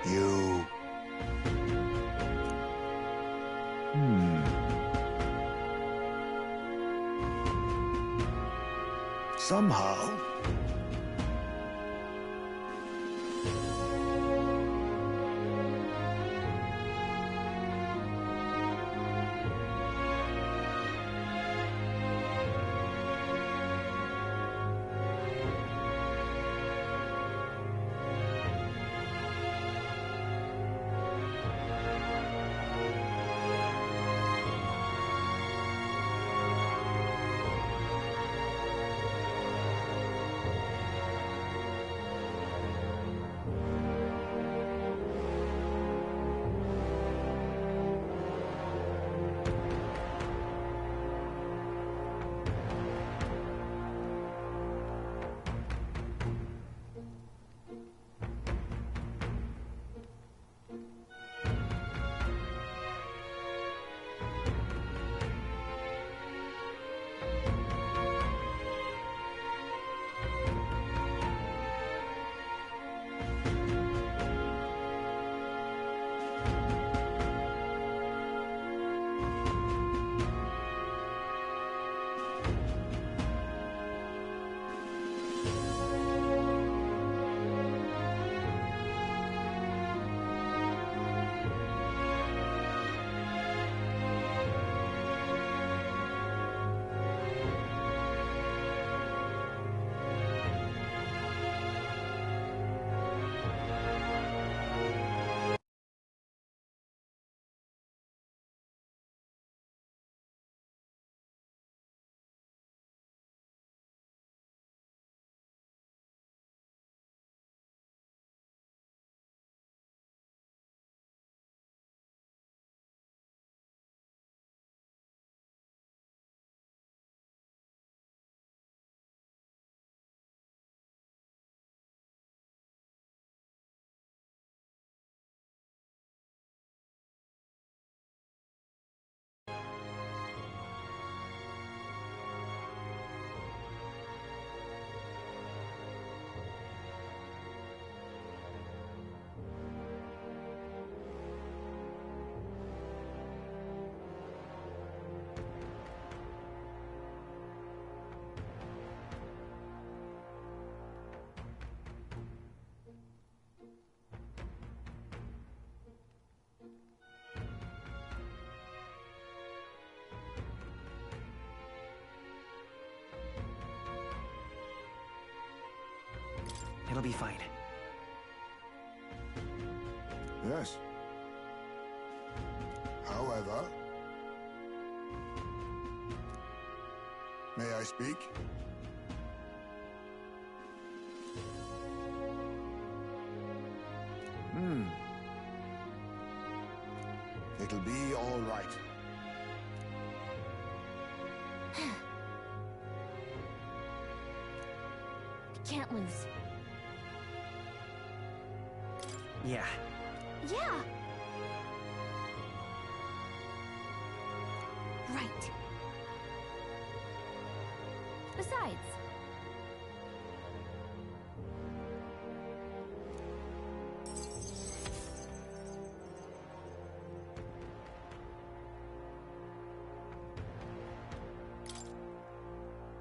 You... Somehow... It'll be fine. Yes. However... May I speak? It'll be all right. Can't lose. Yeah. Yeah! Right. Besides...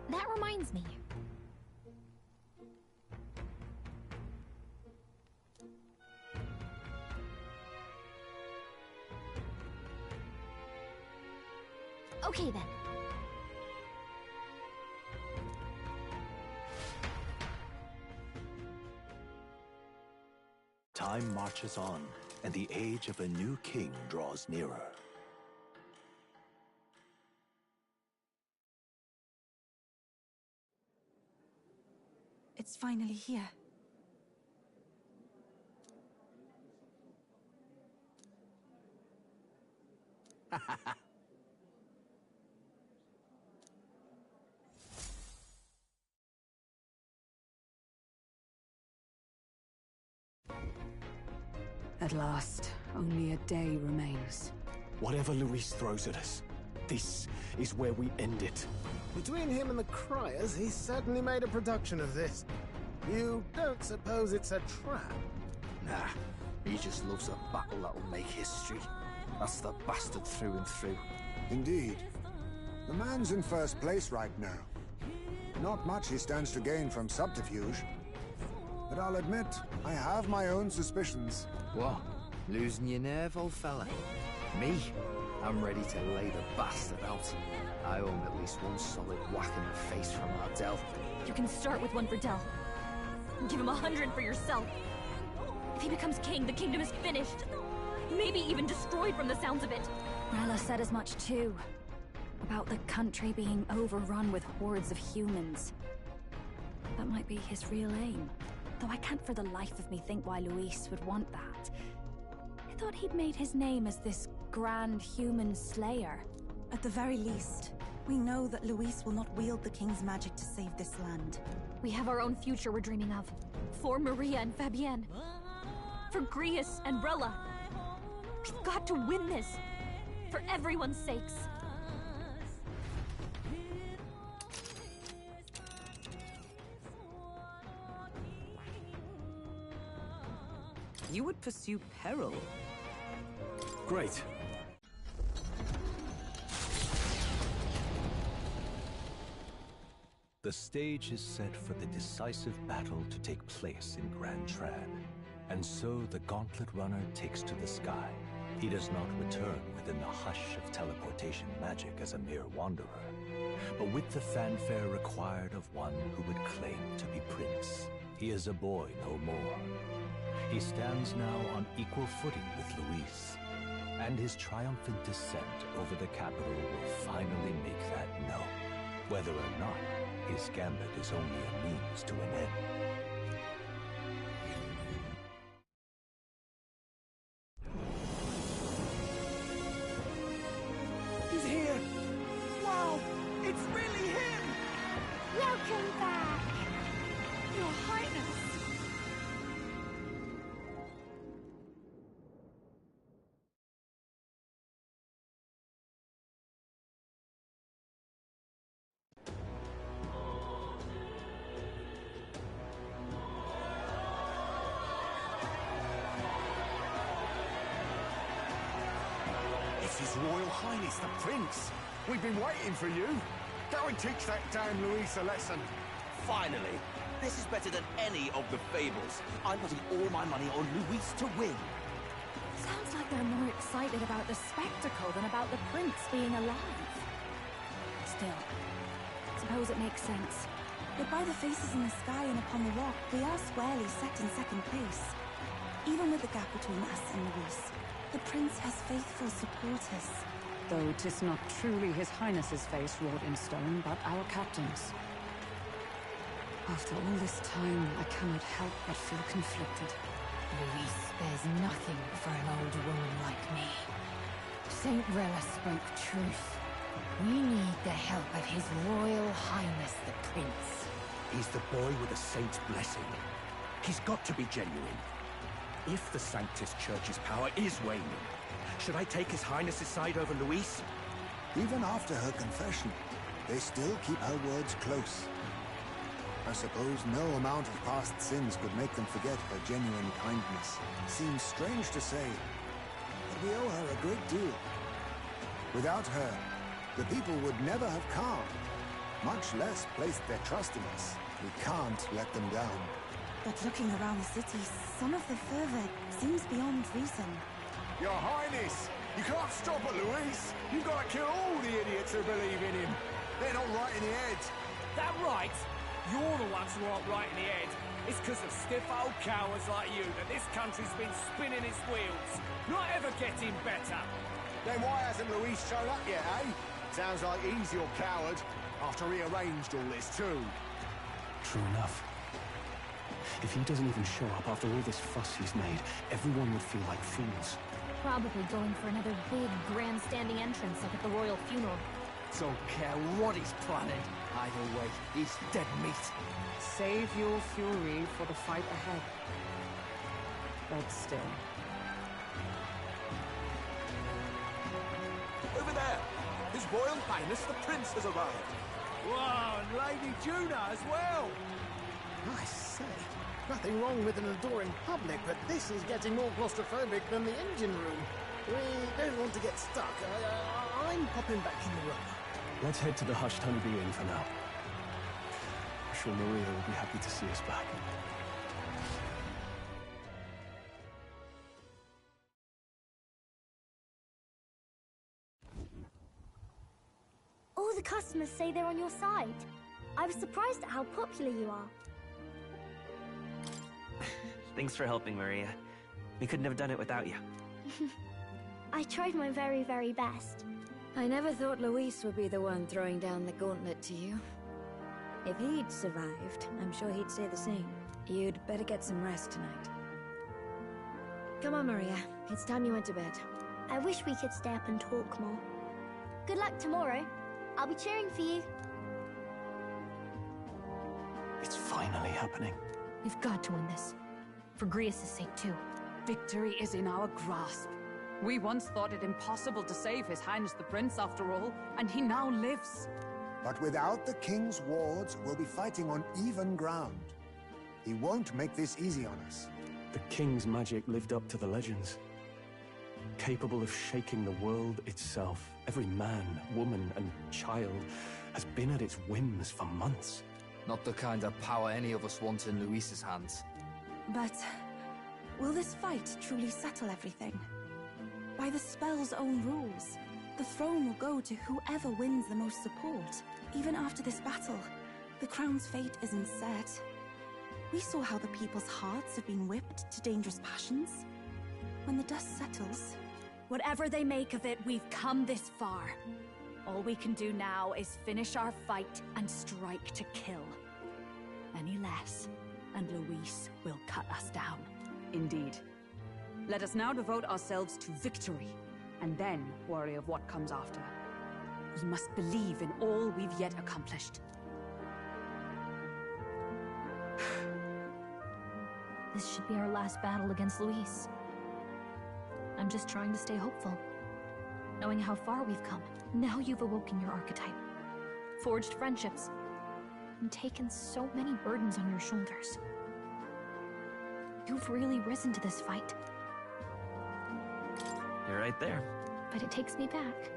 That reminds me. Okay then. Time marches on, and the age of a new king draws nearer. It's finally here. At last, only a day remains. Whatever Luis throws at us, this is where we end it. Between him and the Criers, he's certainly made a production of this. You don't suppose it's a trap? Nah, he just loves a battle that'll make history. That's the bastard through and through. Indeed. The man's in first place right now. Not much he stands to gain from subterfuge. But I'll admit, I have my own suspicions. What? Losing your nerve, old fella? Me? I'm ready to lay the bastard out. I own at least one solid whack in the face from Ardell. You can start with one for Del. Give him 100 for yourself. If he becomes king, the kingdom is finished. Maybe even destroyed from the sounds of it. Rella said as much too. About the country being overrun with hordes of humans. That might be his real aim. Though I can't for the life of me think why Luis would want that. I thought he'd made his name as this grand human slayer. At the very least, we know that Luis will not wield the king's magic to save this land. We have our own future we're dreaming of. For Maria and Fabienne. For Grius and Rella. We've got to win this. For everyone's sakes. You would pursue peril? Great. The stage is set for the decisive battle to take place in Grand Trad. And so the Gauntlet Runner takes to the sky. He does not return within the hush of teleportation magic as a mere wanderer, but with the fanfare required of one who would claim to be Prince. He is a boy no more. He stands now on equal footing with Luis, and his triumphant descent over the capital will finally make that known, whether or not his gambit is only a means to an end. He's here! Wow! It's really him! Welcome back, Your Highness. It's His Royal Highness, the Prince. We've been waiting for you. Go and teach that damn Luis a lesson. Finally! This is better than any of the fables. I'm putting all my money on Luis to win. Sounds like they're more excited about the spectacle than about the prince being alive. Still, suppose it makes sense. But by the faces in the sky and upon the rock, we are squarely set in second place. Even with the gap between us and Luis, the prince has faithful supporters. Though 'tis not truly His Highness's face wrought in stone, but our captain's. After all this time, I cannot help but feel conflicted. Luis spares nothing for an old woman like me. Saint Rella spoke truth. We need the help of His Royal Highness the Prince. He's the boy with a saint's blessing. He's got to be genuine. If the Sanctus Church's power is waning, should I take His Highness's side over Luis? Even after her confession, they still keep her words close. I suppose no amount of past sins could make them forget her genuine kindness. Seems strange to say, but we owe her a great deal. Without her, the people would never have come, much less placed their trust in us. We can't let them down. But looking around the city, some of the fervor seems beyond reason. Your Highness, you can't stop at Luis. You've got to kill all the idiots who believe in him. They're not right in the head. That right? You're the ones who aren't right in the head. It's because of stiff old cowards like you that this country's been spinning its wheels. Not ever getting better. Then why hasn't Luis shown up yet, eh? Sounds like he's your coward, after he arranged all this too. True enough. If he doesn't even show up after all this fuss he's made, everyone would feel like fools. Probably going for another big, grandstanding entrance like at the royal funeral. Don't care what he's planning. Either way, he's dead meat. Save your fury for the fight ahead. But still. Over there! His Royal Highness the Prince has arrived. Wow, and Lady Juna as well. I say, Nothing wrong with an adoring public, but this is getting more claustrophobic than the engine room. We don't want to get stuck. I'm popping back in the room. Let's head to the hushed honeybee inn for now. I'm sure Maria will be happy to see us back. All the customers say they're on your side. I was surprised at how popular you are. Thanks for helping, Maria. We couldn't have done it without you. I tried my very, very best. I never thought Luis would be the one throwing down the gauntlet to you. If he'd survived, I'm sure he'd say the same. You'd better get some rest tonight. Come on, Maria. It's time you went to bed. I wish we could stay up and talk more. Good luck tomorrow. I'll be cheering for you. It's finally happening. We've got to win this. For Grius' sake, too. Victory is in our grasp. We once thought it impossible to save His Highness the Prince, after all, and he now lives. But without the king's wards, we'll be fighting on even ground. He won't make this easy on us. The king's magic lived up to the legends. Capable of shaking the world itself. Every man, woman, and child has been at its whims for months. Not the kind of power any of us want in Luis's hands. But will this fight truly settle everything? By the spell's own rules, the throne will go to whoever wins the most support. Even after this battle, the crown's fate isn't set. We saw how the people's hearts have been whipped to dangerous passions. When the dust settles... Whatever they make of it, we've come this far. All we can do now is finish our fight and strike to kill. Any less, and Luis will cut us down. Indeed. Let us now devote ourselves to victory, and then worry of what comes after. We must believe in all we've yet accomplished. This should be our last battle against Luis. I'm just trying to stay hopeful. Knowing how far we've come. Now you've awoken your archetype. Forged friendships. And taken so many burdens on your shoulders. You've really risen to this fight. You're right there. But it takes me back.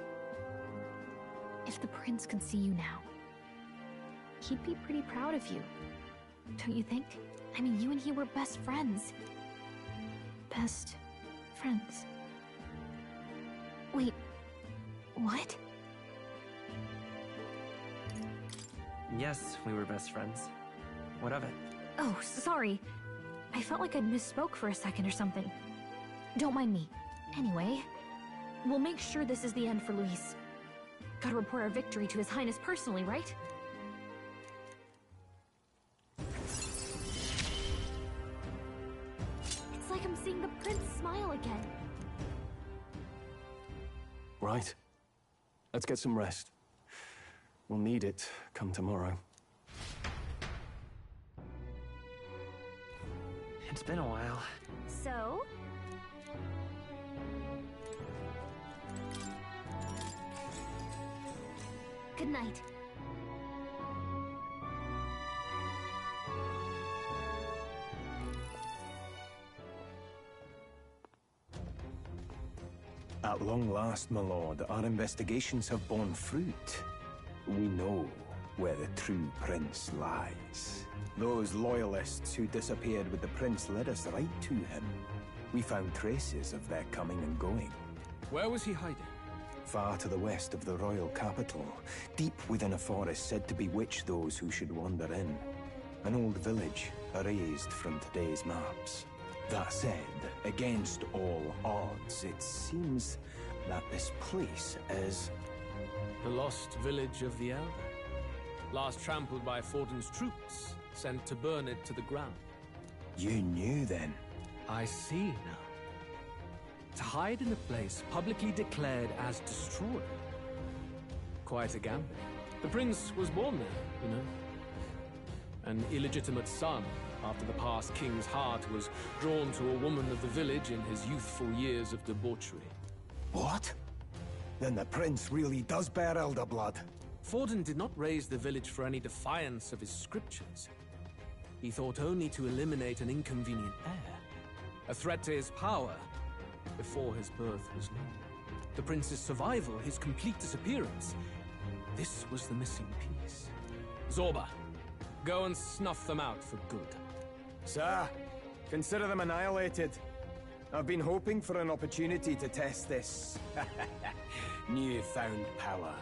If the prince could see you now, he'd be pretty proud of you. Don't you think? I mean, you and he were best friends. Best friends. Wait, what? Yes, we were best friends. What of it? Oh, sorry. I felt like I misspoke for a second or something. Don't mind me. Anyway, we'll make sure this is the end for Luis. Gotta report our victory to His Highness personally, right? It's like I'm seeing the prince smile again. Right. Let's get some rest. We'll need it come tomorrow. It's been a while. So? Good night. At long last, my lord, our investigations have borne fruit. We know where the true prince lies. Those loyalists who disappeared with the prince led us right to him. We found traces of their coming and going. Where was he hiding? Far to the west of the royal capital, deep within a forest said to bewitch those who should wander in. An old village, erased from today's maps. That said, against all odds, it seems that this place is... The lost village of the Elder. Last trampled by Fortin's troops, sent to burn it to the ground. You knew then? I see now. To hide in a place publicly declared as destroyed. Quite a gamble. The prince was born there, you know. An illegitimate son, after the past king's heart was drawn to a woman of the village in his youthful years of debauchery. What? Then the prince really does bear elder blood. Fortin did not raise the village for any defiance of his scriptures. He thought only to eliminate an inconvenient heir, a threat to his power, before his birth was known. The prince's survival, his complete disappearance. This was the missing piece. Zorba, go and snuff them out for good. Sir, consider them annihilated. I've been hoping for an opportunity to test this newfound power.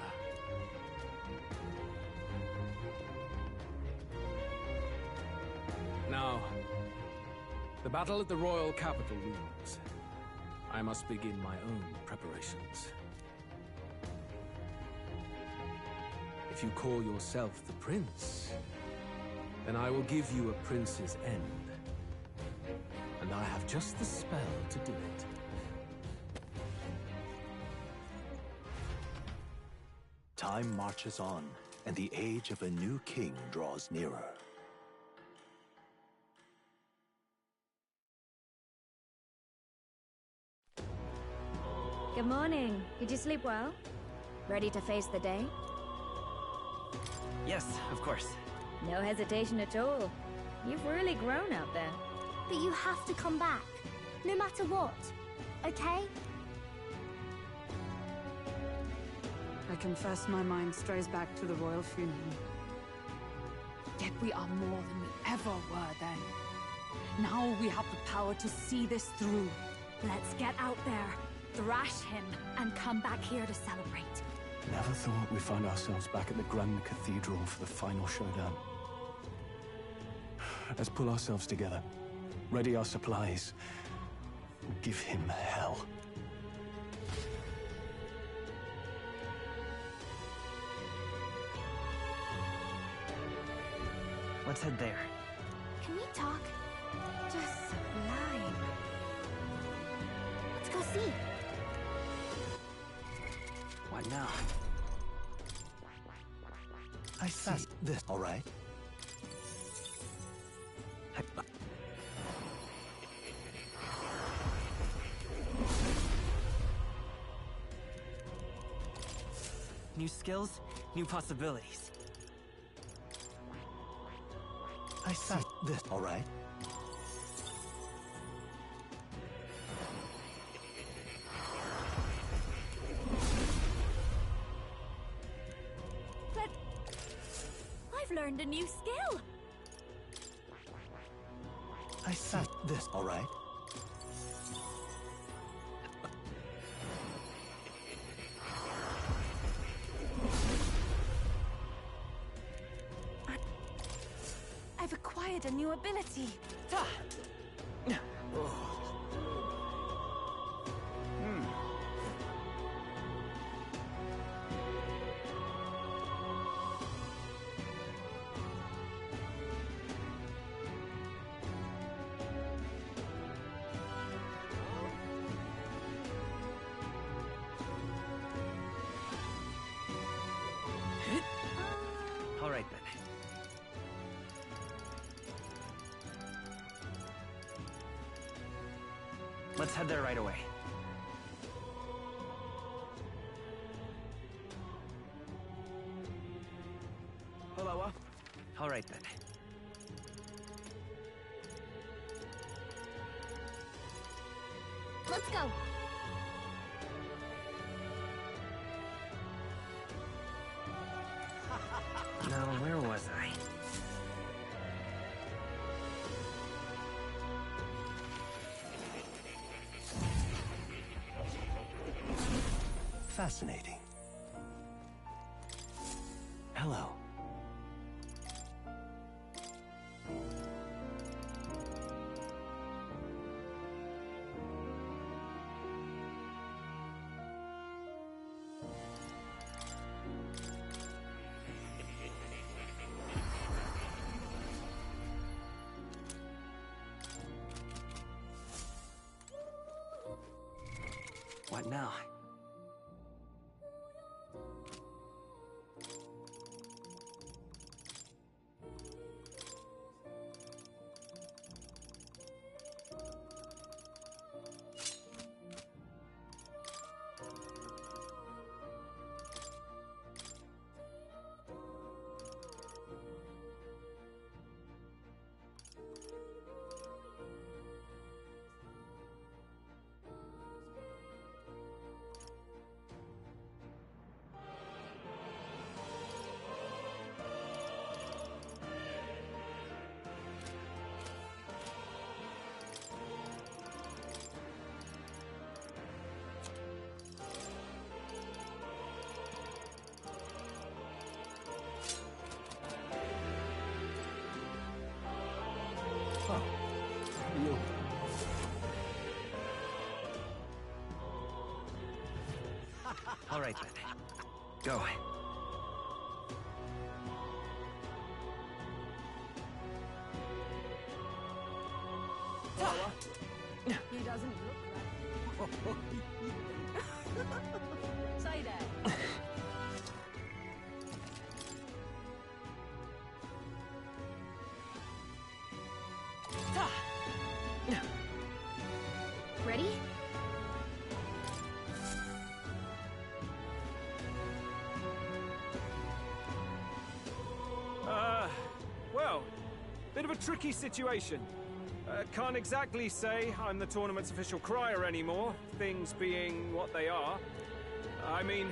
Now, the battle at the royal capital looms. I must begin my own preparations. If you call yourself the prince, then I will give you a prince's end. And I have just the spell to do it. Time marches on, and the age of a new king draws nearer. Good morning. Did you sleep well? Ready to face the day? Yes, of course. No hesitation at all. You've really grown out there. But you have to come back, no matter what, okay? I confess my mind strays back to the royal funeral. Yet we are more than we ever were then. Now we have the power to see this through. Let's get out there, thrash him, and come back here to celebrate. Never thought we'd find ourselves back at the Grand Cathedral for the final showdown. Let's pull ourselves together, ready our supplies, and give him hell. Let's head there. Can we talk? Just sublime. Let's go see. What now? I see this, all right? New skills, new possibilities. I see this, all right? But I've learned a new skill. I see this, all right? I've acquired a new ability. All right then. Let's head there right away. Hello, All right then. Let's go. Now, where was I? Fascinating. Hello. What now? All right, then. Go. He doesn't look like... Say that. Ready? Well, bit of a tricky situation. Can't exactly say I'm the tournament's official crier anymore, things being what they are. I mean,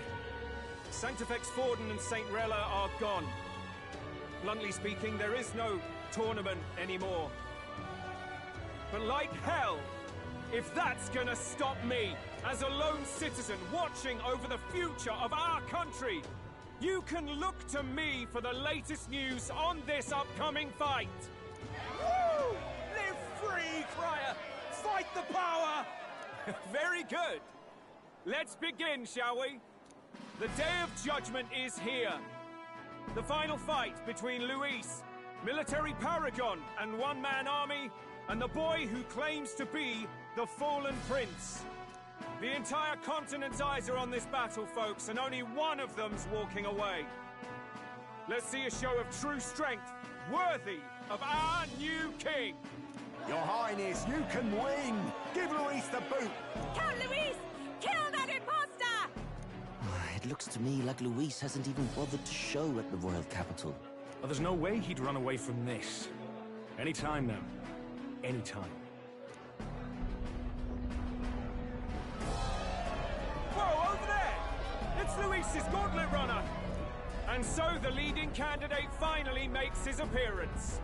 Sanctifex Forden and St. Rella are gone. Bluntly speaking, there is no tournament anymore. But like hell, if that's gonna stop me, as a lone citizen watching over the future of our country, you can look to me for the latest news on this upcoming fight. Woo! Live free, Crier! Fight the power! Very good. Let's begin, shall we? The Day of Judgment is here. The final fight between Luis, military paragon and one-man army, and the boy who claims to be the fallen prince. The entire continent's eyes are on this battle, folks, and only one of them's walking away. Let's see a show of true strength, worthy of our new king. Your Highness, you can win! Give Luis the boot! Count Luis! Kill that imposter! It looks to me like Luis hasn't even bothered to show at the royal capital. Well, there's no way he'd run away from this. Any time now. Any time. Whoa, over there! It's Luis's gauntlet runner! And so the leading candidate finally makes his appearance.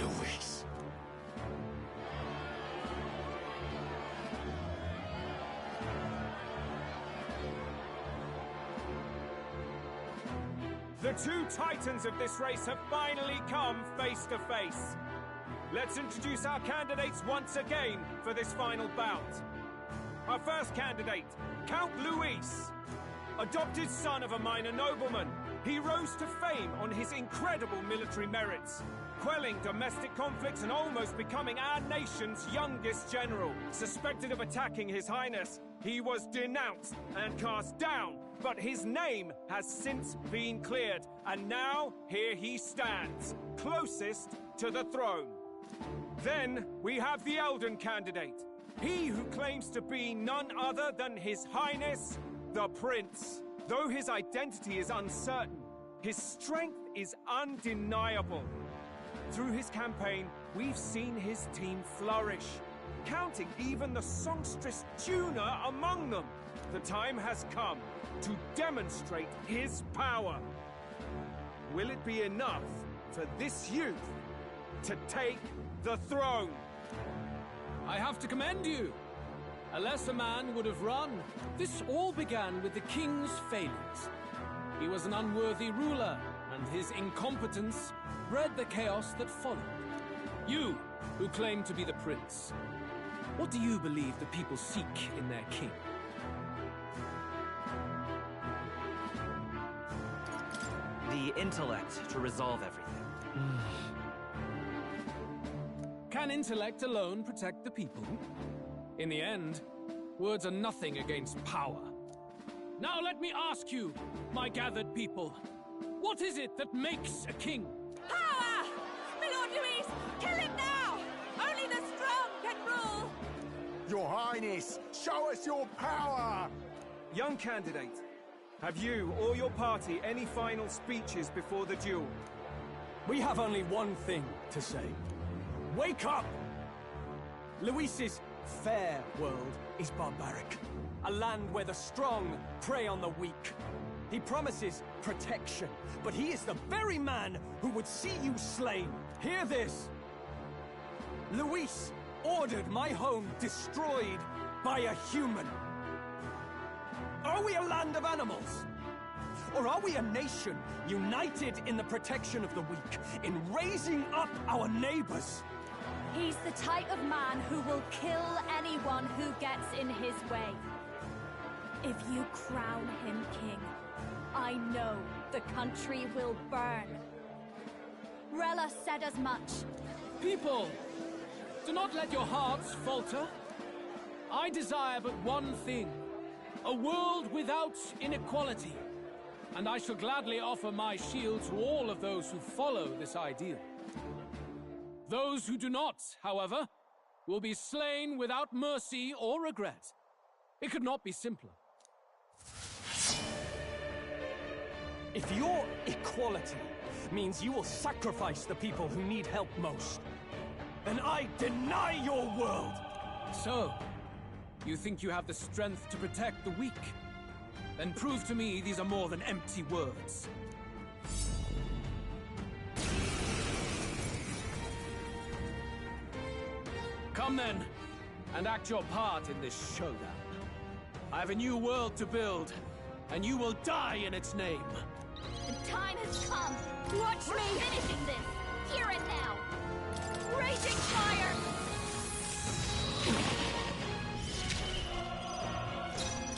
Luis. The two titans of this race have finally come face to face. Let's introduce our candidates once again for this final bout. Our first candidate, Count Luis. Adopted son of a minor nobleman, he rose to fame on his incredible military merits, quelling domestic conflicts and almost becoming our nation's youngest general. Suspected of attacking His Highness, he was denounced and cast down, but his name has since been cleared, and now here he stands, closest to the throne. Then we have the Elden candidate, he who claims to be none other than His Highness, the Prince. Though his identity is uncertain, his strength is undeniable. Through his campaign, we've seen his team flourish, counting even the songstress Tuna among them. The time has come to demonstrate his power. Will it be enough for this youth to take the throne? I have to commend you. A lesser man would have run. This all began with the king's failings. He was an unworthy ruler, and his incompetence bred the chaos that followed. You, who claim to be the prince, what do you believe the people seek in their king? The intellect to resolve everything. Can intellect alone protect the people? In the end, words are nothing against power. Now let me ask you, my gathered people, what is it that makes a king? Power! My Lord Luis, kill him now! Only the strong can rule! Your Highness, show us your power! Young candidate, have you or your party any final speeches before the duel? We have only one thing to say. Wake up! Luis's fair world is barbaric. A land where the strong prey on the weak. He promises protection, but he is the very man who would see you slain. Hear this! Luis ordered my home destroyed by a human. Are we a land of animals? Or are we a nation united in the protection of the weak, in raising up our neighbors? He's the type of man who will kill anyone who gets in his way. If you crown him king, I know the country will burn. Rella said as much. People, do not let your hearts falter. I desire but one thing, a world without inequality. And I shall gladly offer my shield to all of those who follow this ideal. Those who do not, however, will be slain without mercy or regret. It could not be simpler. If your equality means you will sacrifice the people who need help most, then I deny your world! So, you think you have the strength to protect the weak? Then prove to me these are more than empty words. Come then, and act your part in this showdown. I have a new world to build, and you will die in its name. The time has come. Watch We're me! finishing this, here and now. Raging fire!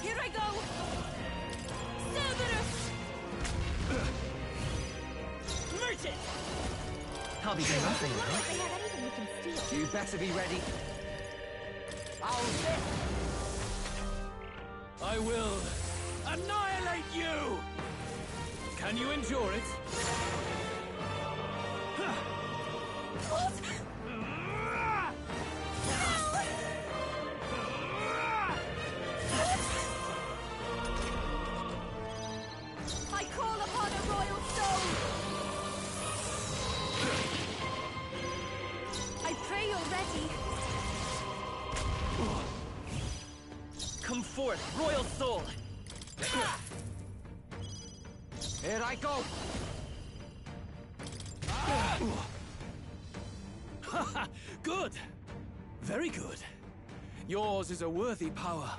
Here I go! Cerberus! Merchant! I'll be doing nothing, Look huh? like they have anything we can steal. You better be ready. I will annihilate you! Can you endure it? What? I call upon a royal soul! I pray you're ready. Come forth, royal soul! Here I go! Good! Very good. Yours is a worthy power,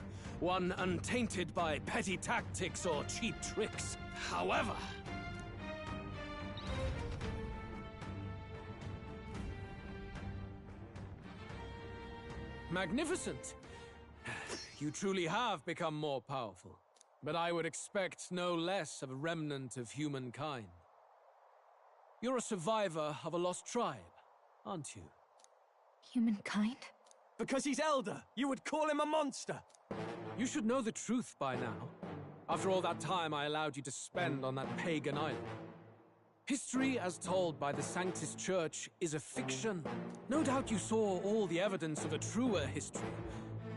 one untainted by petty tactics or cheap tricks. However... magnificent! You truly have become more powerful. But I would expect no less of a remnant of humankind. You're a survivor of a lost tribe, aren't you? Humankind? Because he's elder, you would call him a monster! You should know the truth by now. After all that time I allowed you to spend on that pagan island. History, as told by the Sanctus Church, is a fiction. No doubt you saw all the evidence of a truer history.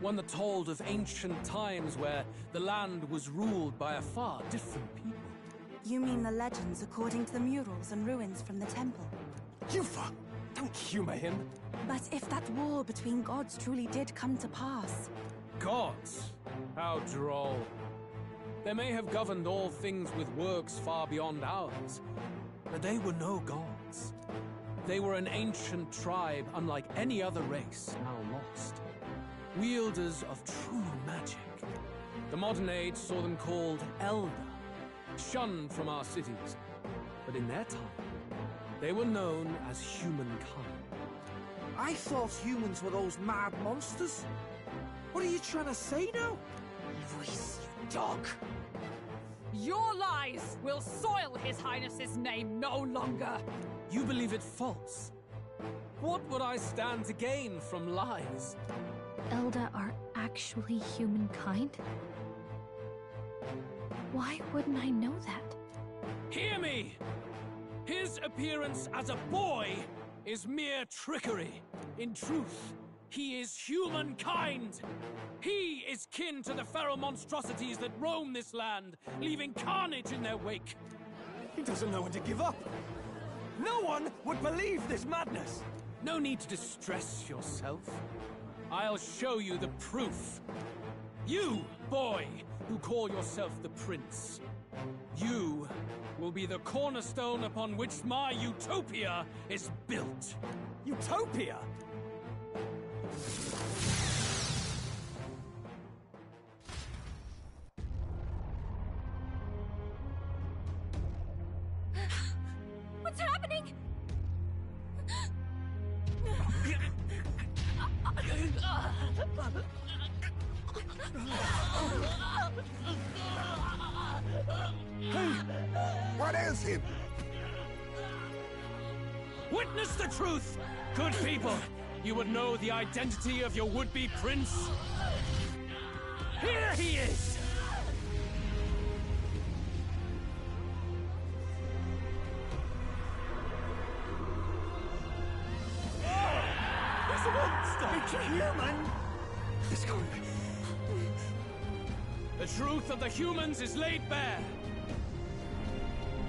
One that told of ancient times where the land was ruled by a far different people. You mean the legends according to the murals and ruins from the temple? Yufa! Don't humor him! But if that war between gods truly did come to pass... Gods? How droll. They may have governed all things with works far beyond ours, but they were no gods. They were an ancient tribe unlike any other race, now lost. Wielders of true magic. The modern age saw them called Elder, shunned from our cities. But in their time, they were known as humankind. I thought humans were those mad monsters. What are you trying to say now? Luis, you dog! Your lies will soil His Highness's name no longer! You believe it false? What would I stand to gain from lies? Elda are actually humankind? Why wouldn't I know that? Hear me! His appearance as a boy is mere trickery. In truth, he is humankind! He is kin to the feral monstrosities that roam this land, leaving carnage in their wake. He doesn't know when to give up. No one would believe this madness! No need to distress yourself. I'll show you the proof. You, boy, who call yourself the Prince. You will be the cornerstone upon which my utopia is built. Utopia? What ails him? Witness the truth! Good people, you would know the identity of your would-be prince. Here he is! It's a monster! It's a human! It's gone. The truth of the humans is laid bare.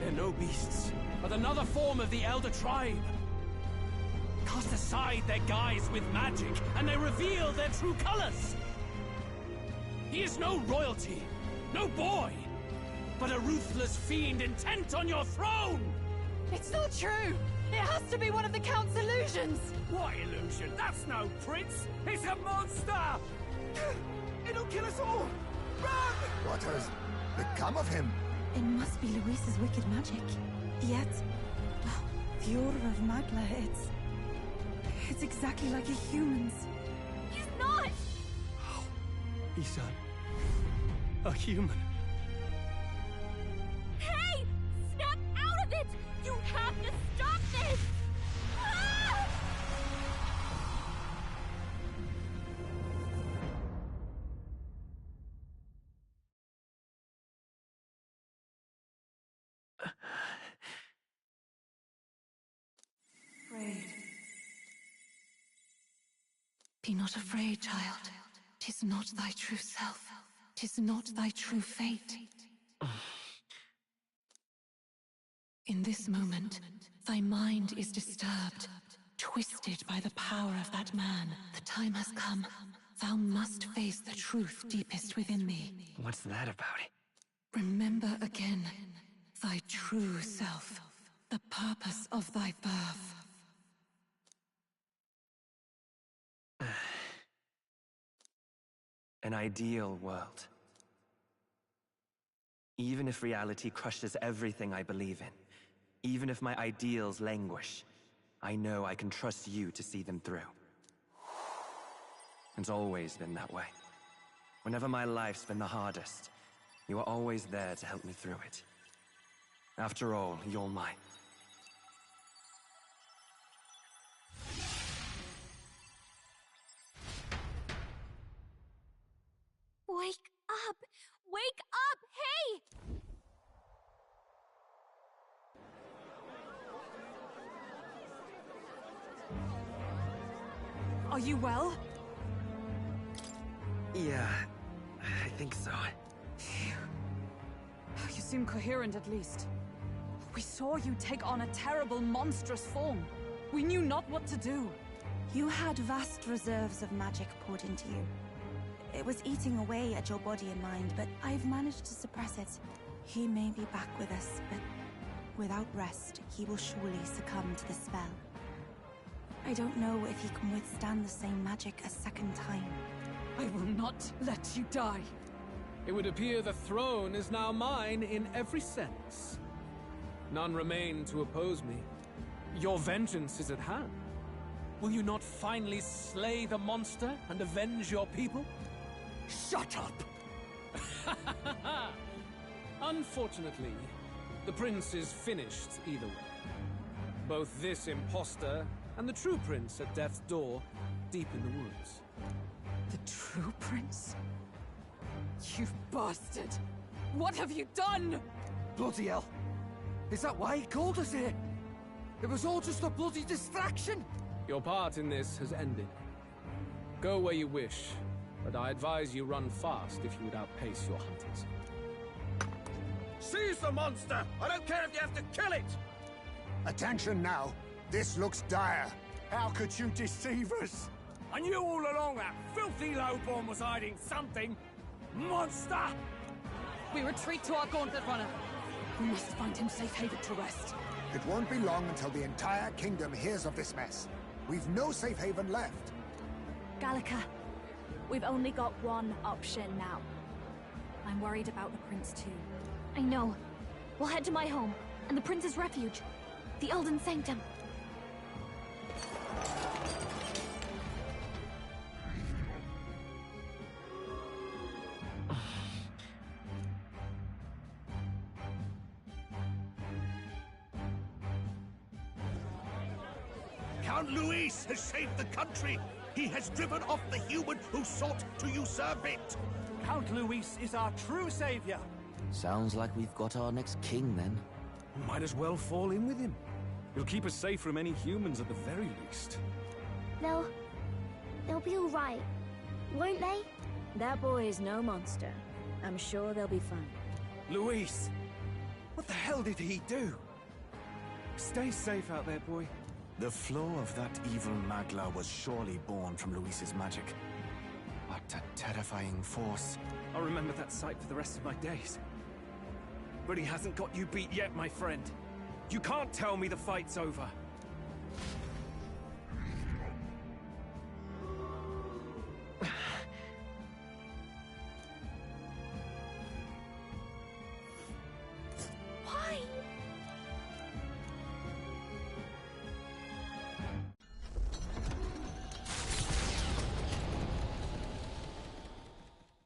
They're no beasts, but another form of the Elder Tribe. Cast aside their guise with magic, and they reveal their true colors. He is no royalty, no boy, but a ruthless fiend intent on your throne! It's not true! It has to be one of the Count's illusions! What illusion? That's no prince! It's a monster! It'll kill us all! Run! What has become of him? It must be Luis's wicked magic. Yet, the aura of Magla, it's exactly like a human's. He's not! He's a human. Hey! Snap out of it! You have to stop this! Ah! Afraid. Be not afraid, child. 'Tis not thy true self. 'Tis not thy true fate. In this moment, thy mind is disturbed, twisted by the power of that man. The time has come. Thou must face the truth deepest within thee. What's that about? Remember again thy true self, the purpose of thy birth. An ideal world. Even if reality crushes everything I believe in, even if my ideals languish, I know I can trust you to see them through. It's always been that way. Whenever my life's been the hardest, you are always there to help me through it. After all, you're mine. Wake up! Wake up! Hey! Are you well? Yeah, I think so. You seem coherent at least. We saw you take on a terrible, monstrous form. We knew not what to do. You had vast reserves of magic poured into you. It was eating away at your body and mind, but I've managed to suppress it. He may be back with us, but without rest, he will surely succumb to the spell. I don't know if he can withstand the same magic a second time. I will not let you die. It would appear the throne is now mine in every sense. None remain to oppose me. Your vengeance is at hand. Will you not finally slay the monster and avenge your people? Shut up! Unfortunately, the prince is finished either way. Both this imposter and the true prince at death's door, deep in the woods. The true prince? You bastard! What have you done? Bloody hell! Is that why he called us here? It was all just a bloody distraction! Your part in this has ended. Go where you wish, but I advise you run fast if you would outpace your hunters. Seize the monster! I don't care if you have to kill it! Attention now. This looks dire. How could you deceive us? I knew all along that filthy lowborn was hiding something. Monster! We retreat to our gauntlet runner. We must find him safe haven to rest. It won't be long until the entire kingdom hears of this mess. We've no safe haven left. Gallica, we've only got one option now. I'm worried about the prince too. I know. We'll head to my home, and the prince's refuge. The Elden Sanctum. Count Luis has saved the country. He has driven off the human who sought to usurp it. Count Luis is our true savior. Sounds like we've got our next king, then. Might as well fall in with him. He'll keep us safe from any humans at the very least. They'll be all right, won't they? That boy is no monster. I'm sure they'll be fine. Luis! What the hell did he do? Stay safe out there, boy. The flow of that evil Magla was surely born from Luis's magic. What a terrifying force. I'll remember that sight for the rest of my days. But he hasn't got you beat yet, my friend. You can't tell me the fight's over. Why?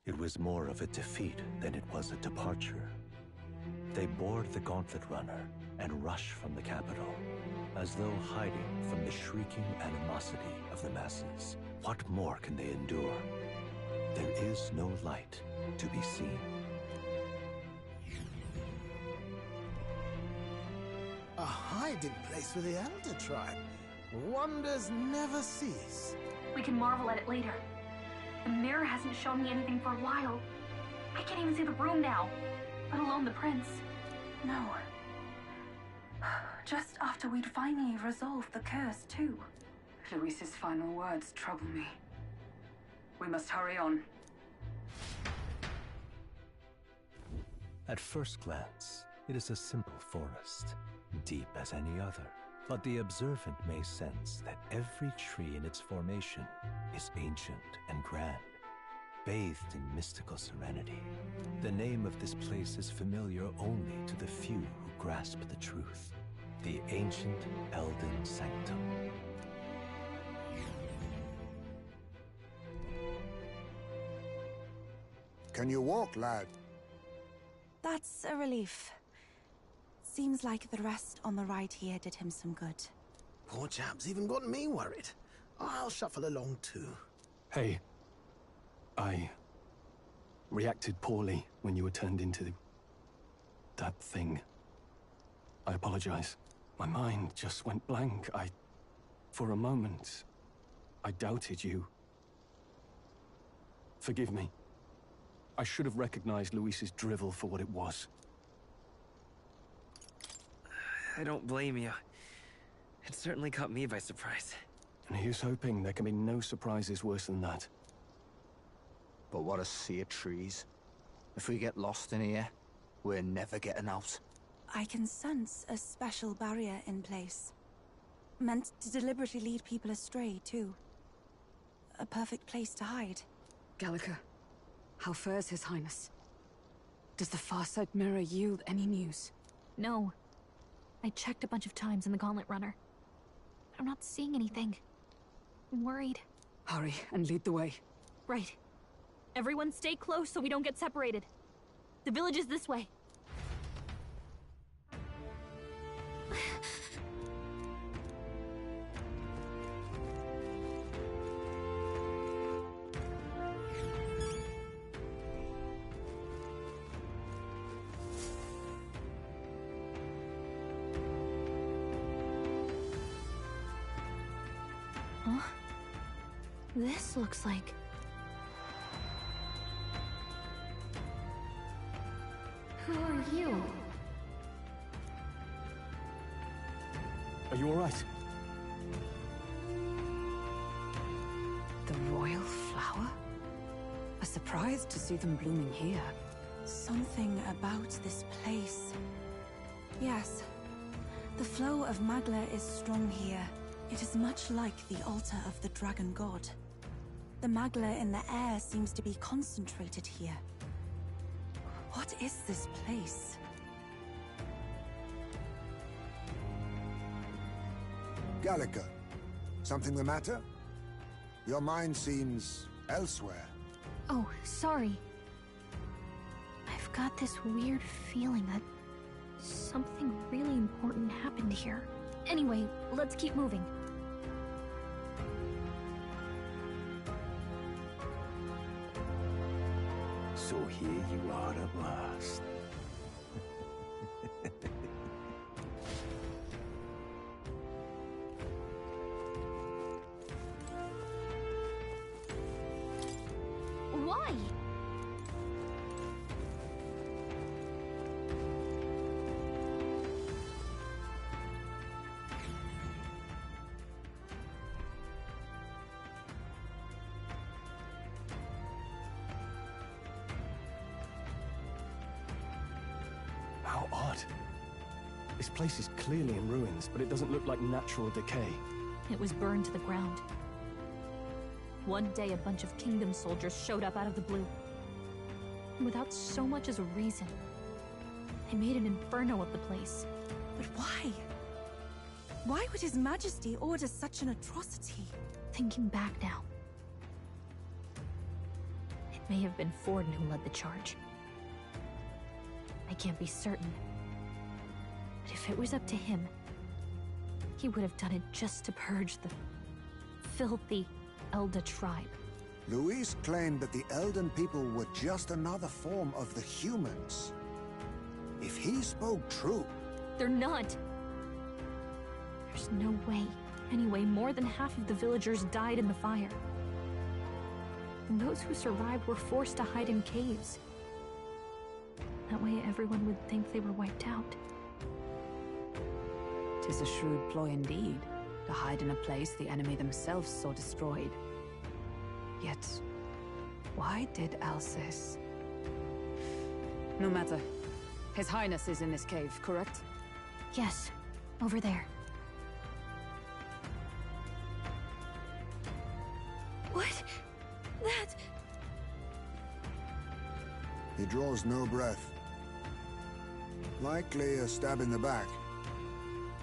It was more of a defeat than it was a departure. They board the Gauntlet Runner and rush from the capital, as though hiding from the shrieking animosity of the masses. What more can they endure? There is no light to be seen. A hiding place for the Elder Tribe. Wonders never cease. We can marvel at it later. The mirror hasn't shown me anything for a while. I can't even see the room now, let alone the prince. No. Just after we'd finally resolved the curse, too. Luis's final words trouble me. We must hurry on. At first glance, it is a simple forest, deep as any other. But the observant may sense that every tree in its formation is ancient and grand, bathed in mystical serenity. The name of this place is familiar only to the few who grasp the truth. The ancient Elden Sanctum. Can you walk, lad? That's a relief. Seems like the rest on the right here did him some good. Poor chap's even got me worried. I'll shuffle along too. Hey, I reacted poorly when you were turned into that thing. I apologize. My mind just went blank. For a moment, I doubted you. Forgive me. I should have recognized Luis's drivel for what it was. I don't blame you. It certainly caught me by surprise. And here's hoping there can be no surprises worse than that. But what a sea of trees. If we get lost in here, we're never getting out. I can sense a special barrier in place. Meant to deliberately lead people astray, too. A perfect place to hide. Gallica, how fares His Highness? Does the Farsight Mirror yield any news? No. I checked a bunch of times in the Gauntlet Runner. I'm not seeing anything. I'm worried. Hurry and lead the way. Right. Everyone stay close so we don't get separated. The village is this way. Huh? This looks like... Who are you? Are you all right? The royal flower? A surprise to see them blooming here. Something about this place. Yes. The flow of Magla is strong here. It is much like the altar of the dragon god. The Magla in the air seems to be concentrated here. What is this place? Gallica, something the matter? Your mind seems elsewhere. Oh, sorry. I've got this weird feeling that something really important happened here. Anyway, let's keep moving. at last. Why? How odd. This place is clearly in ruins, but it doesn't look like natural decay. It was burned to the ground. One day, a bunch of Kingdom soldiers showed up out of the blue. Without so much as a reason. They made an inferno of the place. But why? Why would His Majesty order such an atrocity? Thinking back now, it may have been Forden who led the charge. I can't be certain. But if it was up to him, he would have done it just to purge the filthy Elda tribe. Luis claimed that the Elden people were just another form of the humans. If he spoke true... They're not. There's no way. Anyway, more than half of the villagers died in the fire. And those who survived were forced to hide in caves. That way everyone would think they were wiped out. 'Tis a shrewd ploy indeed, to hide in a place the enemy themselves saw destroyed. Yet, why did Alcis? No matter. His Highness is in this cave, correct? Yes, over there. What? That... He draws no breath. Likely a stab in the back.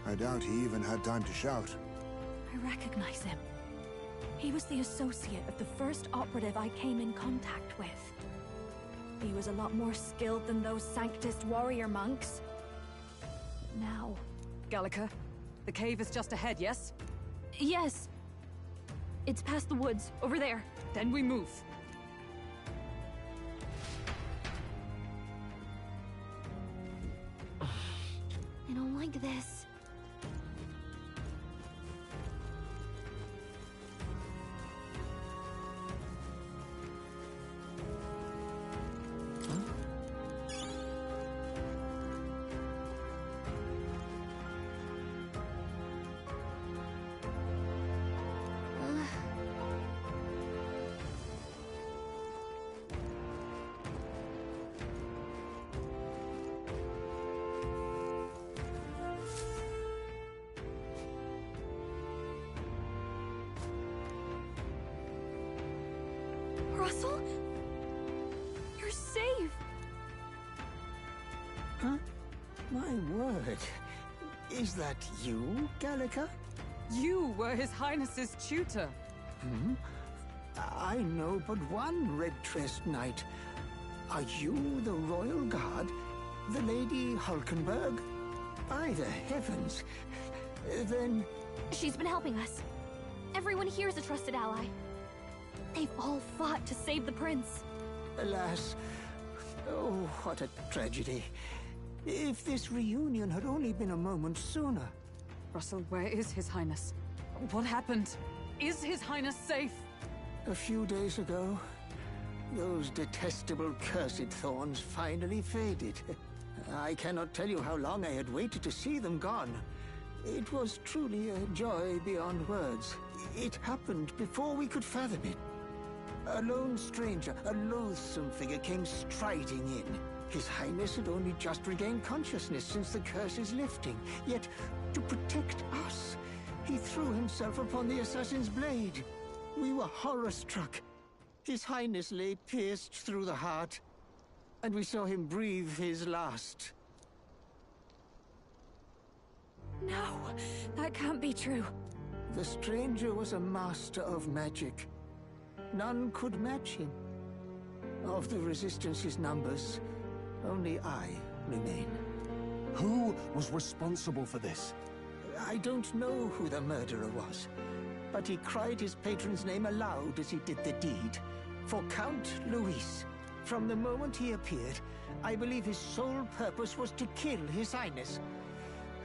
I doubt he even had time to shout. I recognize him. He was the associate of the first operative I came in contact with. He was a lot more skilled than those Sanctist warrior monks. Now... Gallica, the cave is just ahead, yes? Yes. It's past the woods, over there. Then we move. I don't like this. Russell? You're safe! Huh? My word. Is that you, Gallica? You were His Highness's tutor. Hmm? I know but one red-tressed knight. Are you the Royal Guard? The Lady Hulkenberg? By the heavens. Then... She's been helping us. Everyone here is a trusted ally. They've all fought to save the prince. Alas. Oh, what a tragedy. If this reunion had only been a moment sooner. Russell, where is His Highness? What happened? Is His Highness safe? A few days ago, those detestable cursed thorns finally faded. I cannot tell you how long I had waited to see them gone. It was truly a joy beyond words. It happened before we could fathom it. A lone stranger, a loathsome figure came striding in. His Highness had only just regained consciousness since the curse's lifting. Yet, to protect us, he threw himself upon the assassin's blade. We were horror-struck. His Highness lay pierced through the heart, and we saw him breathe his last. No, that can't be true. The stranger was a master of magic. None could match him. Of the Resistance's numbers, only I remain. Who was responsible for this? I don't know who the murderer was, but he cried his patron's name aloud as he did the deed. For Count Luis. From the moment he appeared, I believe his sole purpose was to kill His Highness.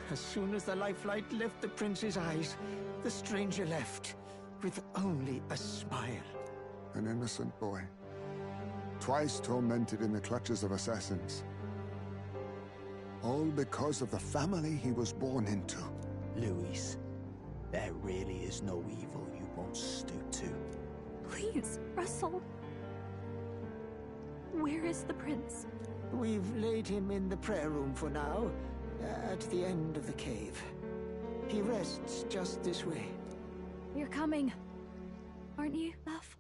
As soon as the lifelight left the prince's eyes, the stranger left, with only a smile. An innocent boy. Twice tormented in the clutches of assassins. All because of the family he was born into. Luis, there really is no evil you won't stoop to. Please, Russell. Where is the prince? We've laid him in the prayer room for now, at the end of the cave. He rests just this way. You're coming, aren't you, love?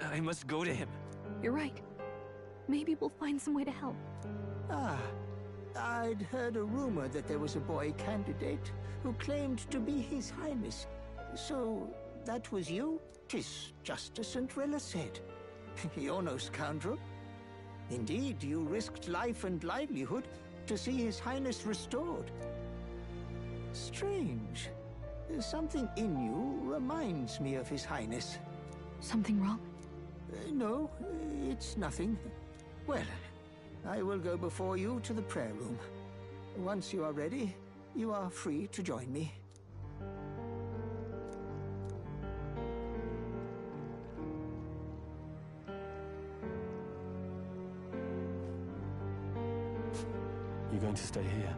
I must go to him. You're right. Maybe we'll find some way to help. Ah, I'd heard a rumor that there was a boy candidate who claimed to be His Highness. So, that was you? 'Tis just as St. Rilla said. You're no scoundrel. Indeed, you risked life and livelihood to see His Highness restored. Strange. Something in you reminds me of His Highness. Something wrong? No, it's nothing. Well, I will go before you to the prayer room. Once you are ready, you are free to join me. You going to stay here?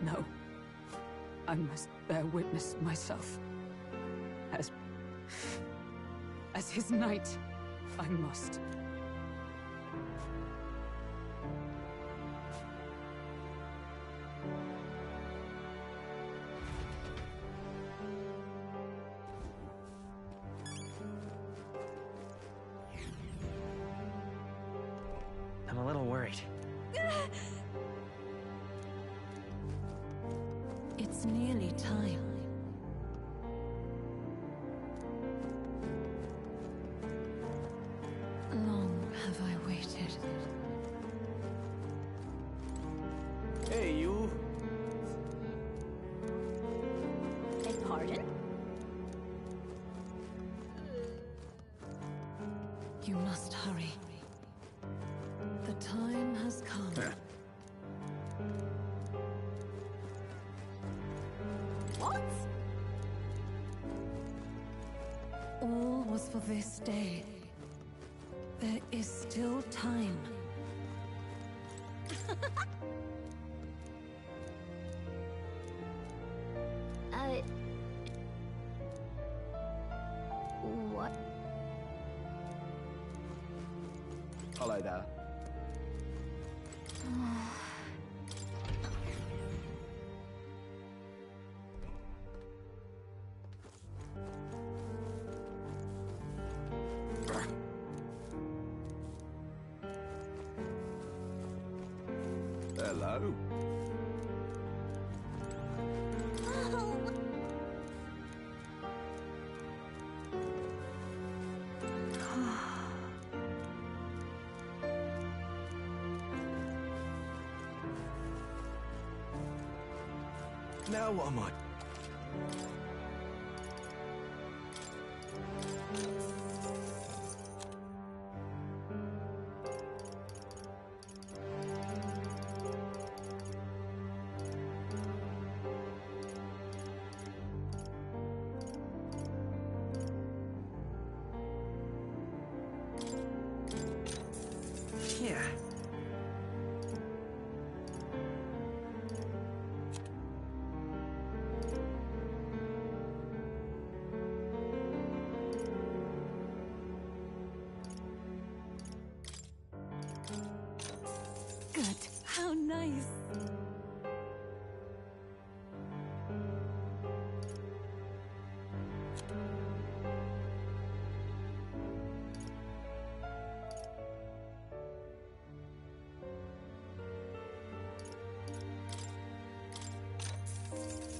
No. I must bear witness myself. As his knight, I must. I'm a little worried. It's nearly time. Long have I waited. Hey, you. Beg pardon? You must hurry. The time has come. What? All was for this day. There is still time. What? Hello there. Hello. Now what am I? Yeah. Good. How nice.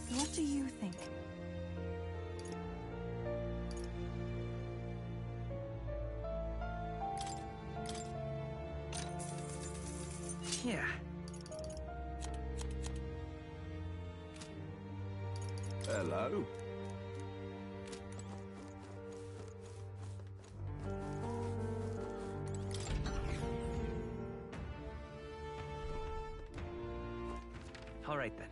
What do you think? Yeah. Hello. All right then.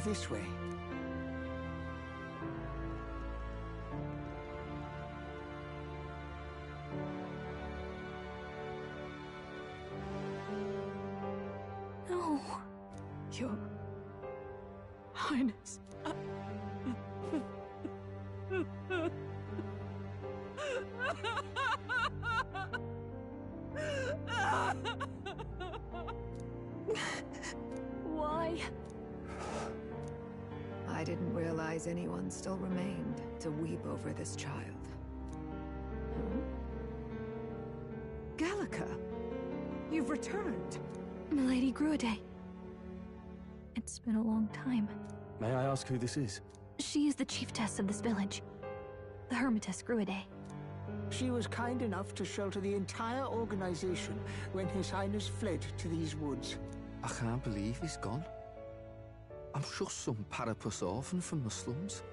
This way. No. Your Highness. Why? I didn't realize anyone still remained to weep over this child. Huh? Gallica! You've returned! Milady Gruiday. It's been a long time. May I ask who this is? She is the chiefess of this village. The Hermitess Gruiday. She was kind enough to shelter the entire organization when His Highness fled to these woods. I can't believe he's gone. I'm just some parapus orphan from the slums.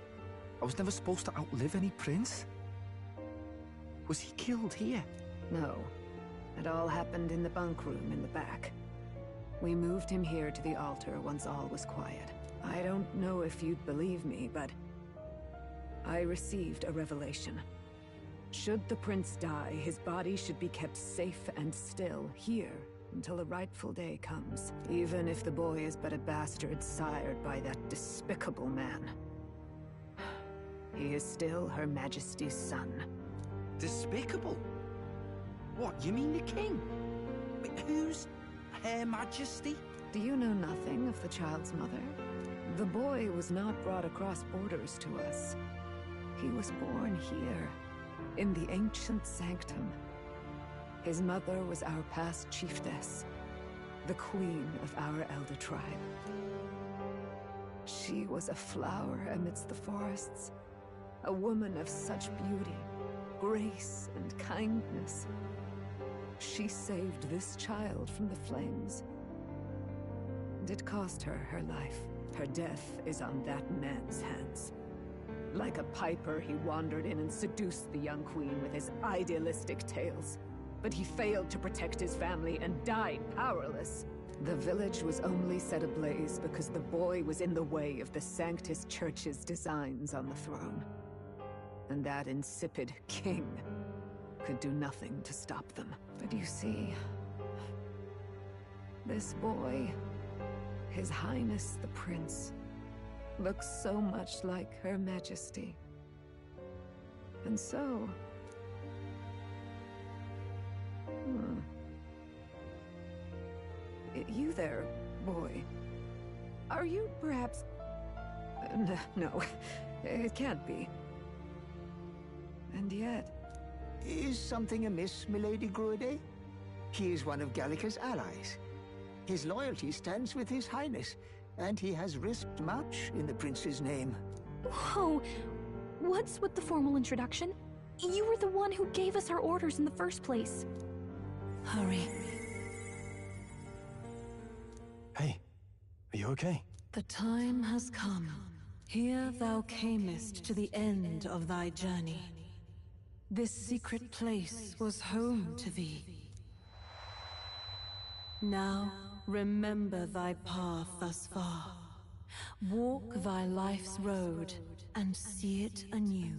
I was never supposed to outlive any prince. Was he killed here? No. It all happened in the bunk room in the back. We moved him here to the altar once all was quiet. I don't know if you'd believe me, but I received a revelation. Should the prince die, his body should be kept safe and still here until the rightful day comes, even if the boy is but a bastard sired by that despicable man. He is still Her Majesty's son. Despicable? What, you mean the king? Wait, who's Her Majesty? Do you know nothing of the child's mother? The boy was not brought across borders to us. He was born here, in the ancient sanctum. His mother was our past chiefess, the queen of our elder tribe. She was a flower amidst the forests, a woman of such beauty, grace, and kindness. She saved this child from the flames. And it cost her her life. Her death is on that man's hands. Like a piper, he wandered in and seduced the young queen with his idealistic tales. But he failed to protect his family and died powerless. The village was only set ablaze because the boy was in the way of the Sanctus Church's designs on the throne. And that insipid king could do nothing to stop them. But you see, this boy, His Highness the Prince, looks so much like Her Majesty. And so... You there, boy. Are you perhaps... No, it can't be. And yet... Is something amiss, Milady Gruiday? He is one of Gallica's allies. His loyalty stands with His Highness, and he has risked much in the prince's name. Whoa! What's with the formal introduction? You were the one who gave us our orders in the first place. Hurry. Hey, are you okay? The time has come. Here thou camest to the end of thy journey. This secret place was home to thee. Now, remember thy path thus far. Walk thy life's road and see it anew.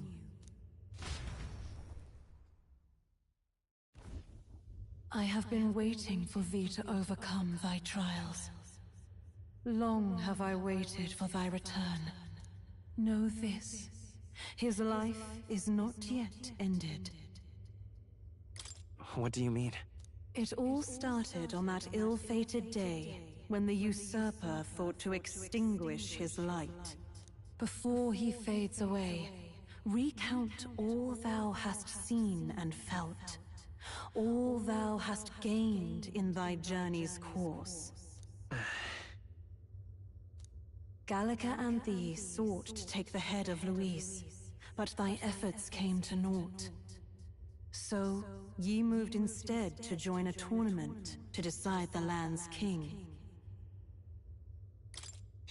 I have been waiting for thee to overcome thy trials. Long have I waited for thy return. Know this, his life is not yet ended. What do you mean? It all started on that ill-fated day when the usurper thought to extinguish his light. Before he fades away, recount all thou hast seen and felt. all thou hast gained in thy journey's course. Gallica and thee sought to take the head of Luis, but thy efforts came to naught. So, ye moved instead to join a tournament to decide the land's king.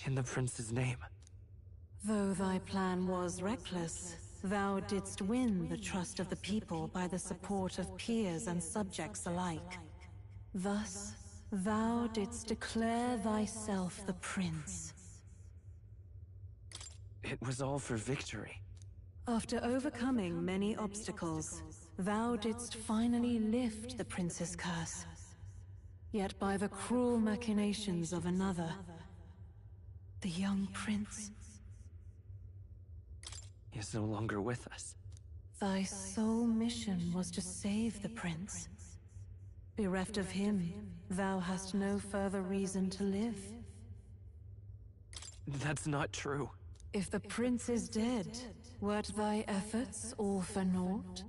In the prince's name. Though thy plan was reckless, thou didst win the trust of the people by the support of peers and subjects alike. Thus, thou didst declare thyself the prince. It was all for victory. After overcoming many obstacles, thou didst finally lift the prince's curse. Yet by the cruel machinations of another, the young prince is no longer with us. Thy sole mission was to save the prince. Bereft of him, thou hast no further reason to live. That's not true. If the prince is dead, wert thy efforts all for naught?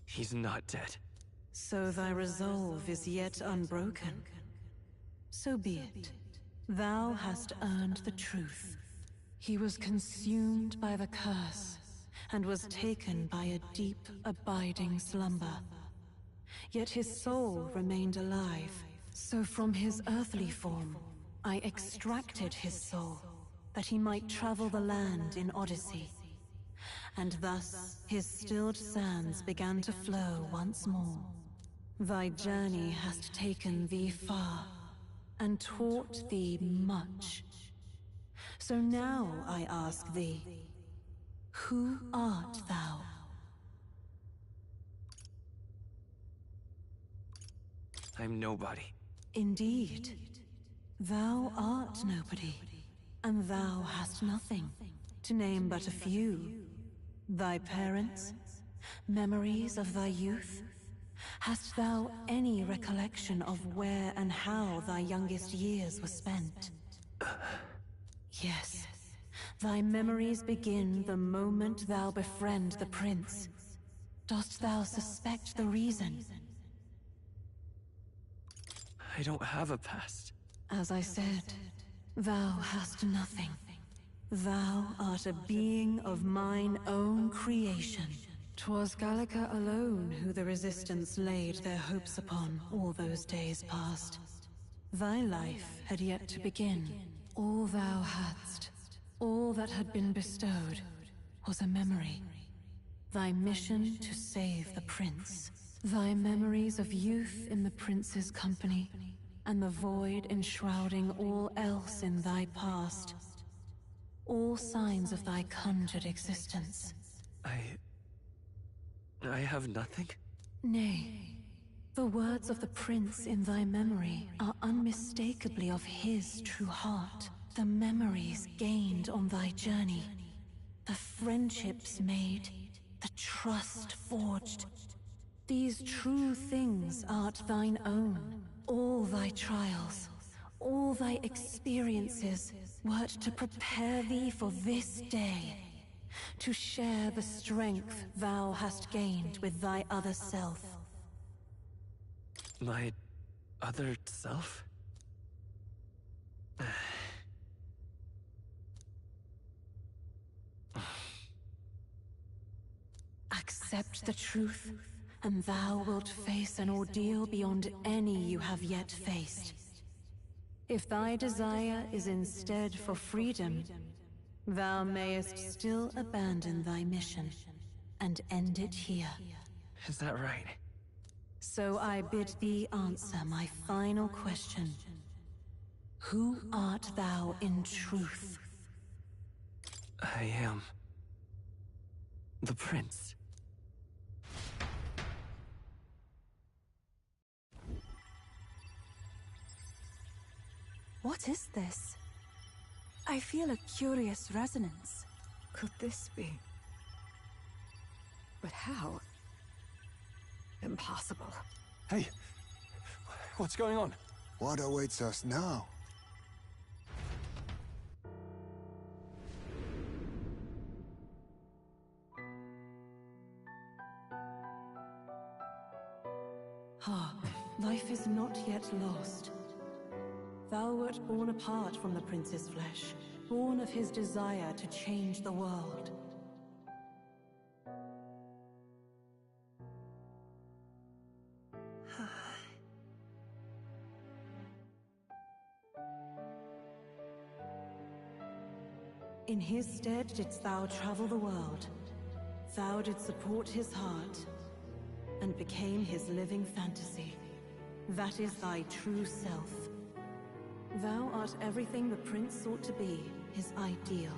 He's not dead. So thy resolve is yet unbroken. So be it. Thou hast earned the truth. He was consumed by the curse, and was taken by a deep, abiding slumber. Yet his soul remained alive, so from his earthly form, I extracted his soul, that he might travel the land in Odyssey. And thus, his stilled sands began to flow once more. Thy journey hast taken thee far, and taught thee much. So now I ask thee, who art thou? I'm nobody. Indeed. Thou art nobody, and thou hast nothing, to name but a few. Thy parents, memories of thy youth? Hast thou any recollection of where and how thy youngest years were spent? Yes, thy memories begin the moment thou befriend the prince. Dost thou suspect the reason? I don't have a past. As I said, thou hast nothing. Thou art a being of mine own creation. 'Twas Gallica alone who the Resistance laid their hopes upon all those days past. Thy life had yet to begin. All thou hadst, all that had been bestowed, was a memory. Thy mission to save the prince. Thy memories of youth in the prince's company, and the void enshrouding all else in thy past. All signs of thy conjured existence. I have nothing? Nay. The words of the prince in thy memory are unmistakably of his true heart. The memories gained on thy journey. The friendships made. The trust forged. These true things art thine own. All thy trials, all thy experiences, wert to prepare thee for this day. To share the strength thou hast gained with thy other self. My other self? Accept the truth, and thou wilt face an ordeal beyond any you have yet faced. If thy desire is instead for freedom, thou mayest still abandon thy mission, and end it here. Is that right? So I bid thee answer my final question. Who art thou in truth? I am... the prince. What is this? I feel a curious resonance. Could this be? But how? Impossible. Hey! What's going on? What awaits us now? Ah, life is not yet lost. Thou wert born apart from the prince's flesh, born of his desire to change the world. In his stead didst thou travel the world. Thou didst support his heart, and became his living fantasy. That is thy true self. Thou art everything the prince sought to be, his ideal.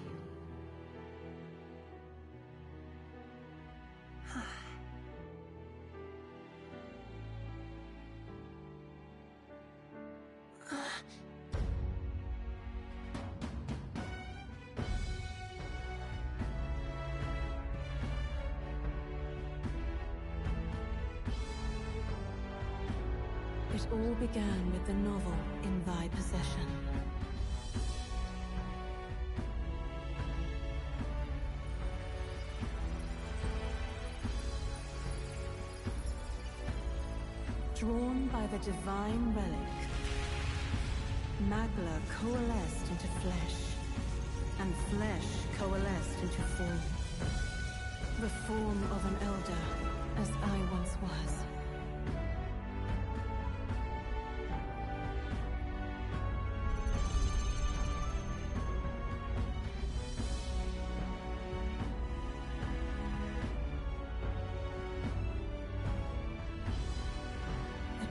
It all began with the novel in thy possession. Drawn by the divine relic, Magla coalesced into flesh, and flesh coalesced into form. The form of an elder, as I once was.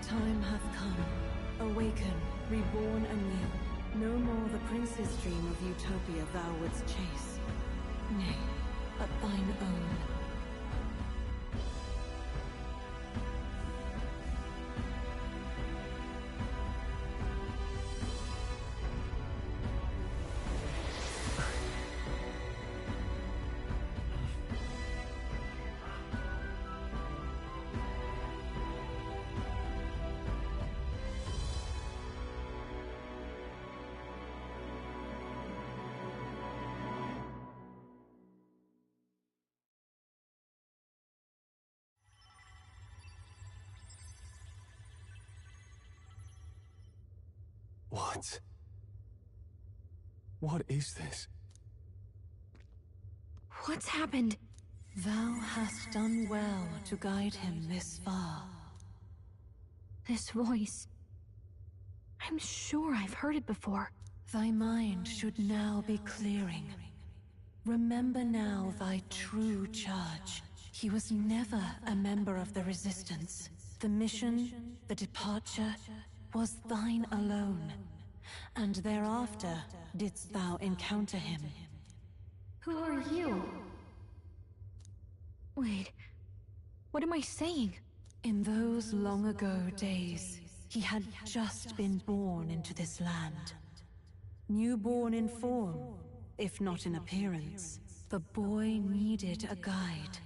Time hath come. Awaken, reborn anew. No more the prince's dream of utopia thou wouldst chase. Nay, but thine own. What? What is this? What's happened? Thou hast done well to guide him this far. This voice... I'm sure I've heard it before. Thy mind should now be clearing. Remember now thy true charge. He was never a member of the Resistance. The mission, the departure, was thine alone. And thereafter didst thou encounter him. Who are you? Wait, what am I saying? In those long ago days, he had just been born into this land. Newborn in form, if not in appearance, the boy needed a guide.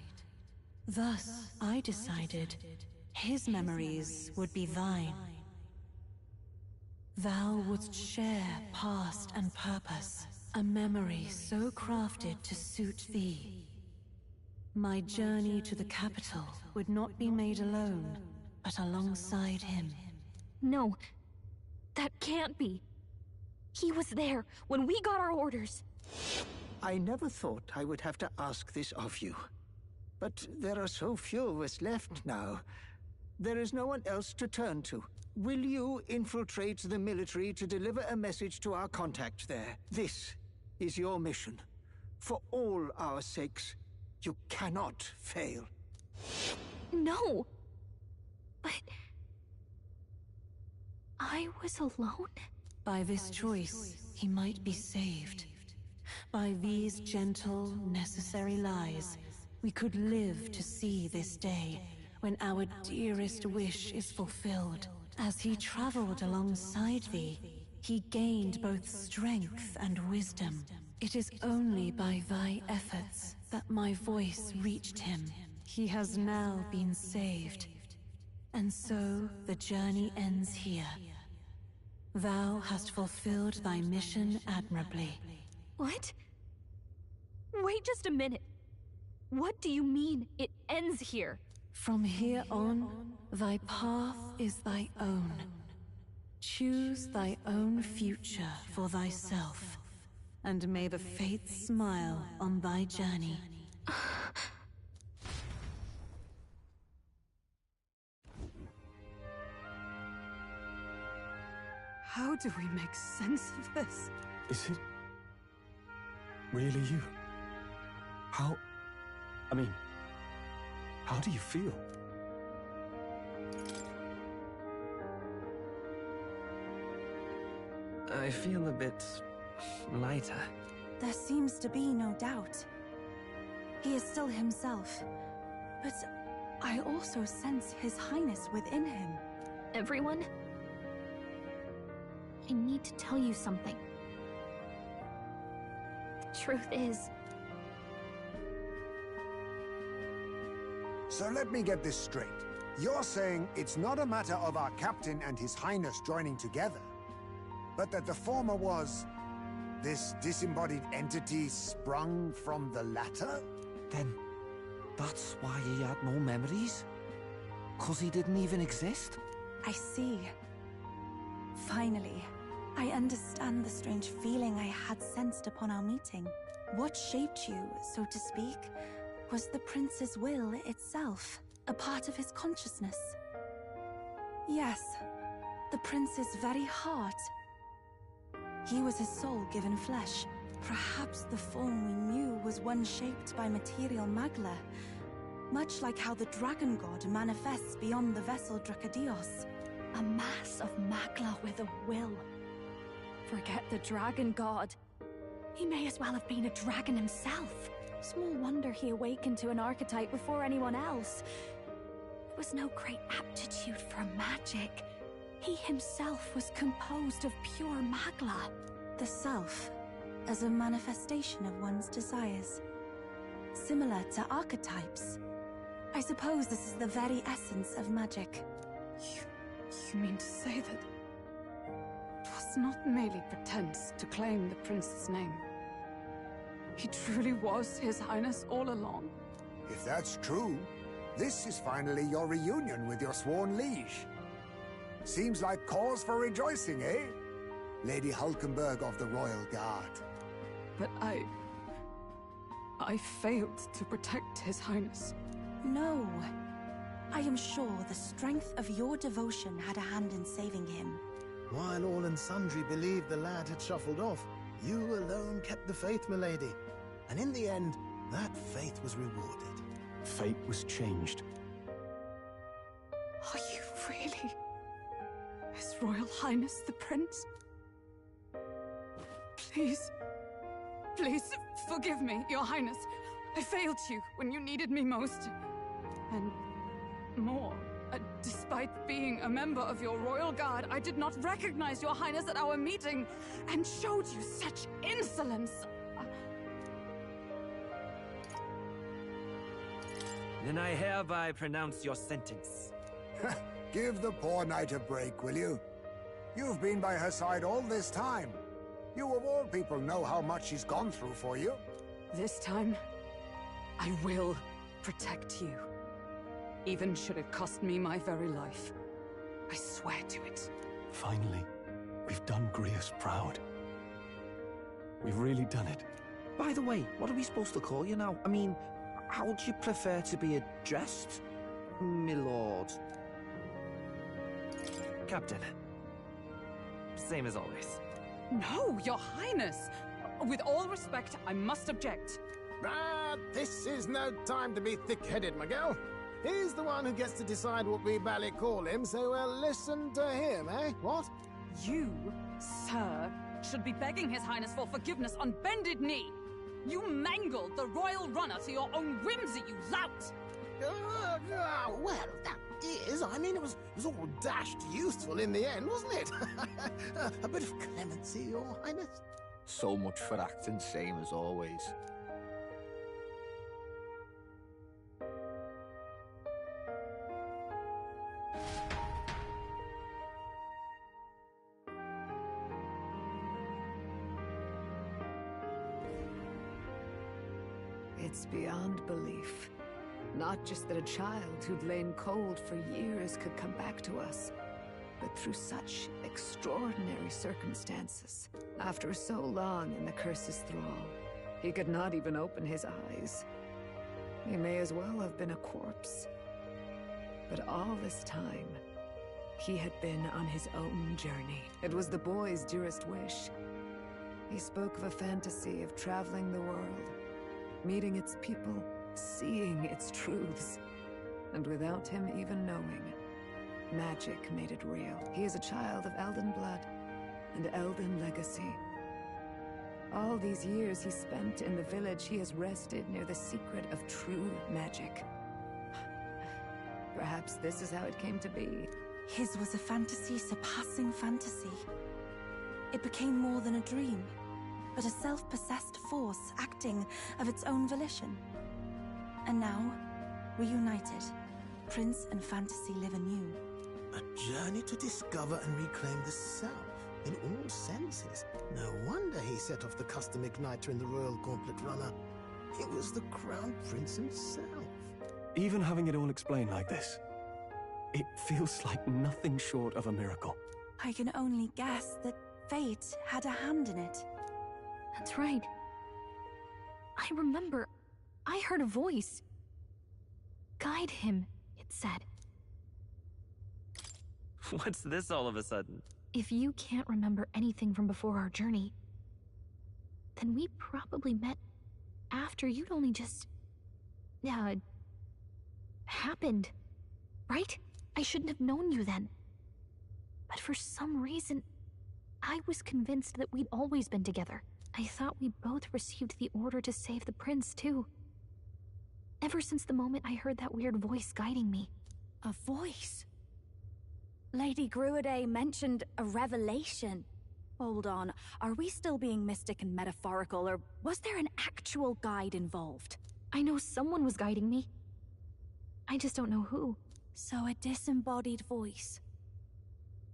Thus, I decided his memories would be thine. Thou wouldst share past and purpose, a memory so crafted to suit thee. My journey to the capital would not be made alone, but alongside him. No, that can't be. He was there when we got our orders. I never thought I would have to ask this of you. But there are so few of us left now. There is no one else to turn to. Will you infiltrate the military to deliver a message to our contact there? This is your mission. For all our sakes, you cannot fail. No! But... I was alone? By this choice, he might be saved. By these gentle, necessary lies, we could live to see this day, when our dearest wish is fulfilled. As he traveled alongside thee, he gained both strength and wisdom. It is only by thy efforts that my voice reached him. He has now been saved. And so the journey ends here. Thou hast fulfilled thy mission admirably. What? Wait just a minute. What do you mean, it ends here? From here on, thy path is thy own. Choose thy own future for thyself, and may the fates smile on thy journey. How do we make sense of this? Is it really you? How... I mean, how do you feel? I feel a bit lighter. There seems to be no doubt. He is still himself, but I also sense His Highness within him. Everyone? I need to tell you something. The truth is... So let me get this straight. You're saying it's not a matter of our captain and His Highness joining together, but that the former was... this disembodied entity sprung from the latter? Then, that's why he had no memories? 'Cause he didn't even exist? I see. Finally, I understand the strange feeling I had sensed upon our meeting. What shaped you, so to speak, was the prince's will itself, a part of his consciousness. Yes, the prince's very heart. He was his soul given flesh. Perhaps the form we knew was one shaped by material magla, much like how the dragon god manifests beyond the vessel Drakadios. A mass of magla with a will. Forget the dragon god. He may as well have been a dragon himself. Small wonder he awakened to an archetype before anyone else. It was no great aptitude for magic. He himself was composed of pure magla. The self, as a manifestation of one's desires. Similar to archetypes. I suppose this is the very essence of magic. You mean to say that it was not merely pretense to claim the prince's name? He truly was His Highness all along? If that's true, this is finally your reunion with your sworn liege. Seems like cause for rejoicing, eh? Lady Hulkenberg of the Royal Guard. But I failed to protect His Highness. No. I am sure the strength of your devotion had a hand in saving him. While all and sundry believed the lad had shuffled off, you alone kept the faith, milady. And in the end, that faith was rewarded. Fate was changed. Are you really His Royal Highness the Prince? Please, please forgive me, Your Highness. I failed you when you needed me most. And more, despite being a member of your Royal Guard, I did not recognize Your Highness at our meeting and showed you such insolence. Then I hereby pronounce your sentence. Give the poor knight a break, will you? You've been by her side all this time. You of all people know how much she's gone through for you. This time, I will protect you. Even should it cost me my very life. I swear to it. Finally, we've done Grius proud. We've really done it. By the way, what are we supposed to call you now? I mean, how would you prefer to be addressed, my lord? Captain. Same as always. No, Your Highness! With all respect, I must object. Ah, this is no time to be thick-headed, Miguel. He's the one who gets to decide what we bally call him, so we'll listen to him, eh? What? You, sir, should be begging His Highness for forgiveness on bended knee. You mangled the royal runner to your own whimsy, you lout! Well, that is, I mean, it was all dashed useful in the end, wasn't it? A bit of clemency, Your Highness. So much for acting same as always. It's beyond belief. Not just that a child who'd lain cold for years could come back to us, but through such extraordinary circumstances. After so long in the curse's thrall, he could not even open his eyes. He may as well have been a corpse. But all this time, he had been on his own journey. It was the boy's dearest wish. He spoke of a fantasy of traveling the world, meeting its people, seeing its truths. And without him even knowing, magic made it real. He is a child of Elden blood and Elden legacy. All these years he spent in the village, he has rested near the secret of true magic. Perhaps this is how it came to be. His was a fantasy surpassing fantasy. It became more than a dream, but a self-possessed force acting of its own volition. And now, reunited, Prince and fantasy live anew. A journey to discover and reclaim the self, in all senses. No wonder he set off the custom igniter in the Royal Gauntlet Runner. It was the Crown Prince himself. Even having it all explained like this, it feels like nothing short of a miracle. I can only guess that fate had a hand in it. That's right. I remember, I heard a voice. Guide him, it said. What's this all of a sudden? If you can't remember anything from before our journey, then we probably met after you'd only just... happened, right? I shouldn't have known you then. But for some reason, I was convinced that we'd always been together. I thought we both received the order to save the prince, too. Ever since the moment I heard that weird voice guiding me. A voice? Lady Gruaday mentioned a revelation. Hold on, are we still being mystic and metaphorical, or was there an actual guide involved? I know someone was guiding me. I just don't know who. So a disembodied voice.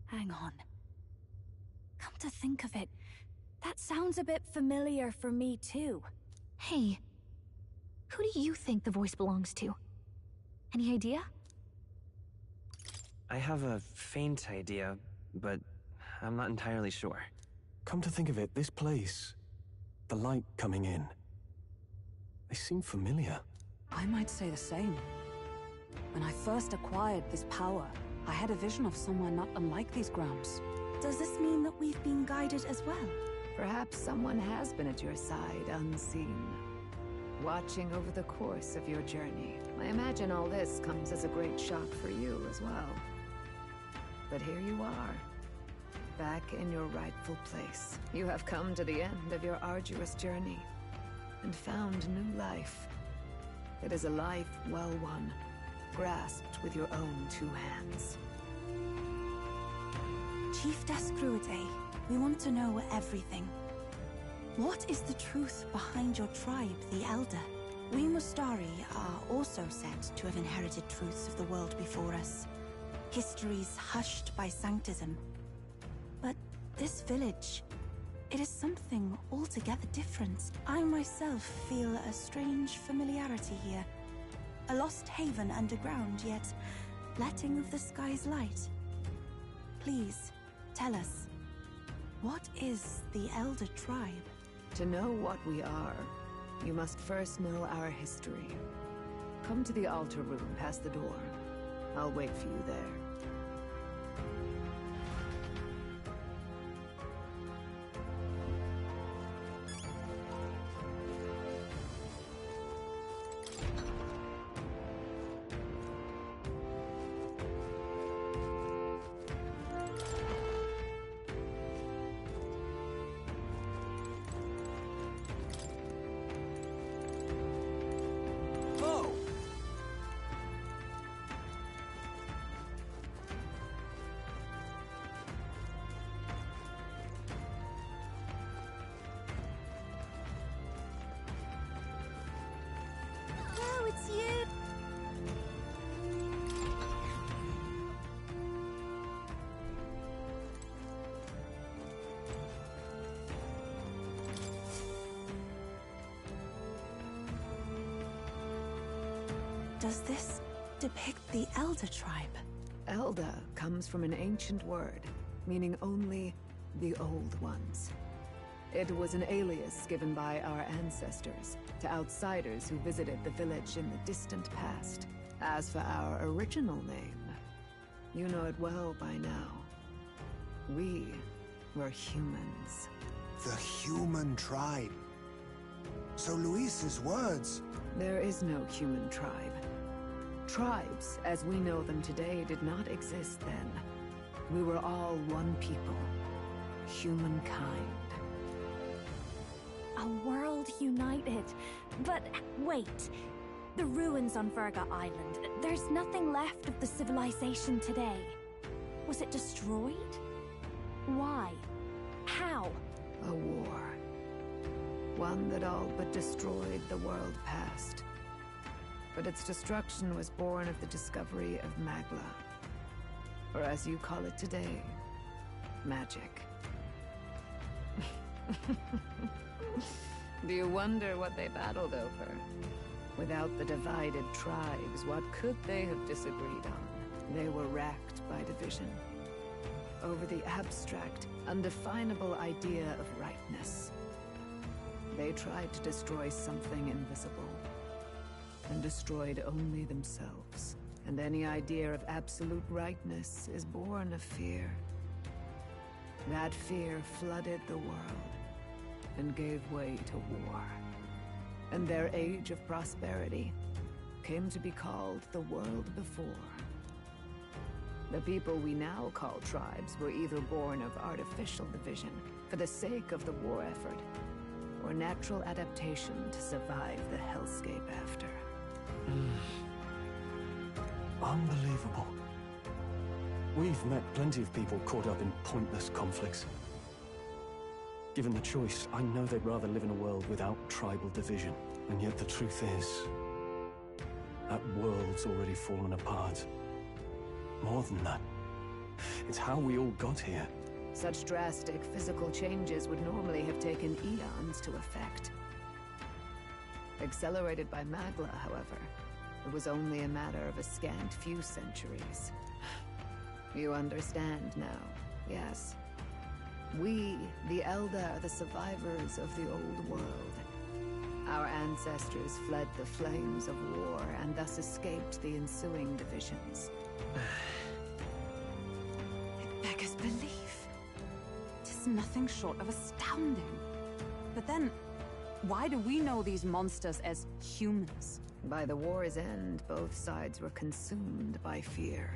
Hang on. Come to think of it, that sounds a bit familiar for me too. Hey, who do you think the voice belongs to? Any idea? I have a faint idea, but I'm not entirely sure. Come to think of it, this place, the light coming in, they seem familiar. I might say the same. When I first acquired this power, I had a vision of somewhere not unlike these grounds. Does this mean that we've been guided as well? Perhaps someone has been at your side unseen, watching over the course of your journey. I imagine all this comes as a great shock for you as well. But here you are, back in your rightful place. You have come to the end of your arduous journey and found new life. It is a life well won, grasped with your own two hands. Chiefess Gruaday, we want to know everything. What is the truth behind your tribe, the Elder? We Mustari are also said to have inherited truths of the world before us. Histories hushed by sanctism. But this village, it is something altogether different. I myself feel a strange familiarity here. A lost haven underground, yet letting of the sky's light. Please, tell us, what is the Elder tribe? To know what we are, you must first know our history. Come to the altar room past the door. I'll wait for you there. Does this depict the Elder tribe? Elder comes from an ancient word, meaning only the Old Ones. It was an alias given by our ancestors to outsiders who visited the village in the distant past. As for our original name, you know it well by now. We were humans. The human tribe. So Luis's words... There is no human tribe. Tribes, as we know them today, did not exist then. We were all one people. Humankind. A world united. But wait. The ruins on Virga Island. There's nothing left of the civilization today. Was it destroyed? Why? How? A war. One that all but destroyed the world past. But its destruction was born of the discovery of Magla. Or as you call it today, magic. Do you wonder what they battled over? Without the divided tribes, what could they have disagreed on? They were racked by division. Over the abstract, undefinable idea of rightness. They tried to destroy something invisible, and destroyed only themselves. And any idea of absolute rightness is born of fear. That fear flooded the world, and gave way to war. And their age of prosperity came to be called the world before. The people we now call tribes were either born of artificial division for the sake of the war effort, or natural adaptation to survive the hellscape after. Unbelievable. We've met plenty of people caught up in pointless conflicts. Given the choice, I know they'd rather live in a world without tribal division. And yet the truth is, that world's already fallen apart. More than that, it's how we all got here. Such drastic physical changes would normally have taken eons to effect. Accelerated by Magla, however, it was only a matter of a scant few centuries. You understand now, yes? We, the Elder, are the survivors of the old world. Our ancestors fled the flames of war and thus escaped the ensuing divisions. It beggars belief. Tis nothing short of astounding. But then, why do we know these monsters as humans? By the war's end, both sides were consumed by fear.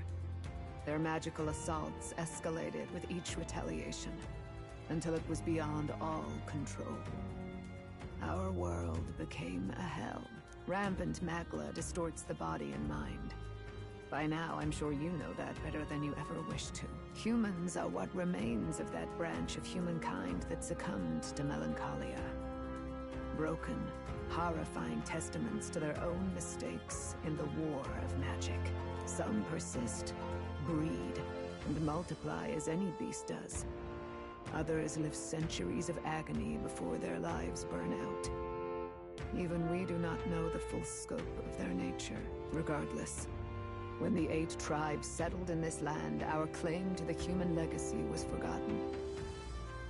Their magical assaults escalated with each retaliation, until it was beyond all control. Our world became a hell. Rampant Magla distorts the body and mind. By now, I'm sure you know that better than you ever wished to. Humans are what remains of that branch of humankind that succumbed to melancholia. Broken, horrifying testaments to their own mistakes in the war of magic. Some persist, breed, and multiply as any beast does. Others live centuries of agony before their lives burn out. Even we do not know the full scope of their nature. Regardless, when the 8 tribes settled in this land, our claim to the human legacy was forgotten.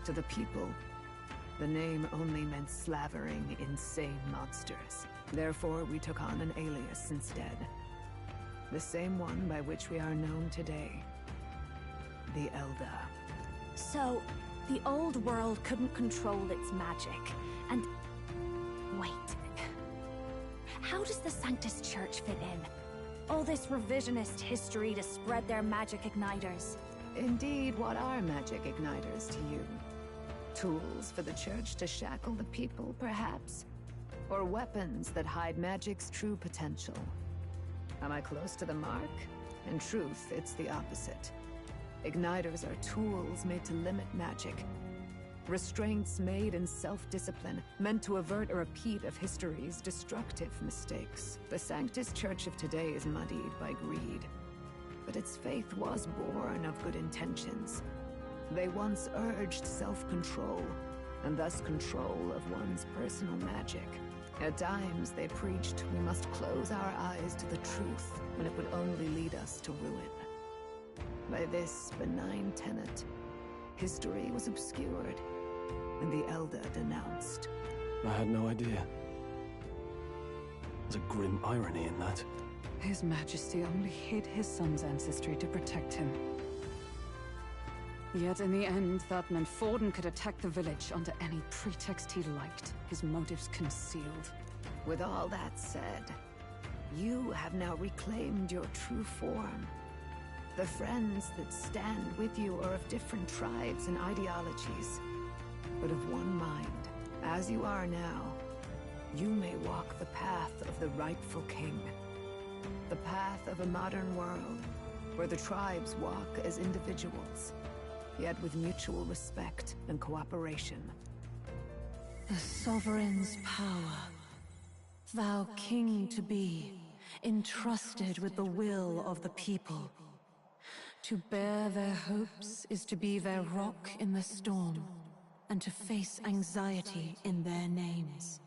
To the people, the name only meant slavering, insane monsters. Therefore, we took on an alias instead. The same one by which we are known today. The Elder. So, the old world couldn't control its magic, and... Wait. How does the Sanctus Church fit in? All this revisionist history to spread their magic igniters. Indeed, what are magic igniters to you? Tools for the Church to shackle the people, perhaps? Or weapons that hide magic's true potential? Am I close to the mark? In truth, it's the opposite. Igniters are tools made to limit magic. Restraints made in self-discipline, meant to avert a repeat of history's destructive mistakes. The Sanctus Church of today is muddied by greed. But its faith was born of good intentions. They once urged self-control, and thus control of one's personal magic. At times, they preached we must close our eyes to the truth when it would only lead us to ruin. By this benign tenet, history was obscured, and the Elder denounced. I had no idea. There's a grim irony in that. His Majesty only hid his son's ancestry to protect him. Yet in the end, that meant Forden could attack the village under any pretext he liked, his motives concealed. With all that said, you have now reclaimed your true form. The friends that stand with you are of different tribes and ideologies, but of one mind. As you are now, you may walk the path of the rightful king. The path of a modern world, where the tribes walk as individuals, yet with mutual respect and cooperation. The sovereign's power, thou king to be, entrusted with the will of the people. To bear their hopes is to be their rock in the storm, and to face anxiety in their names.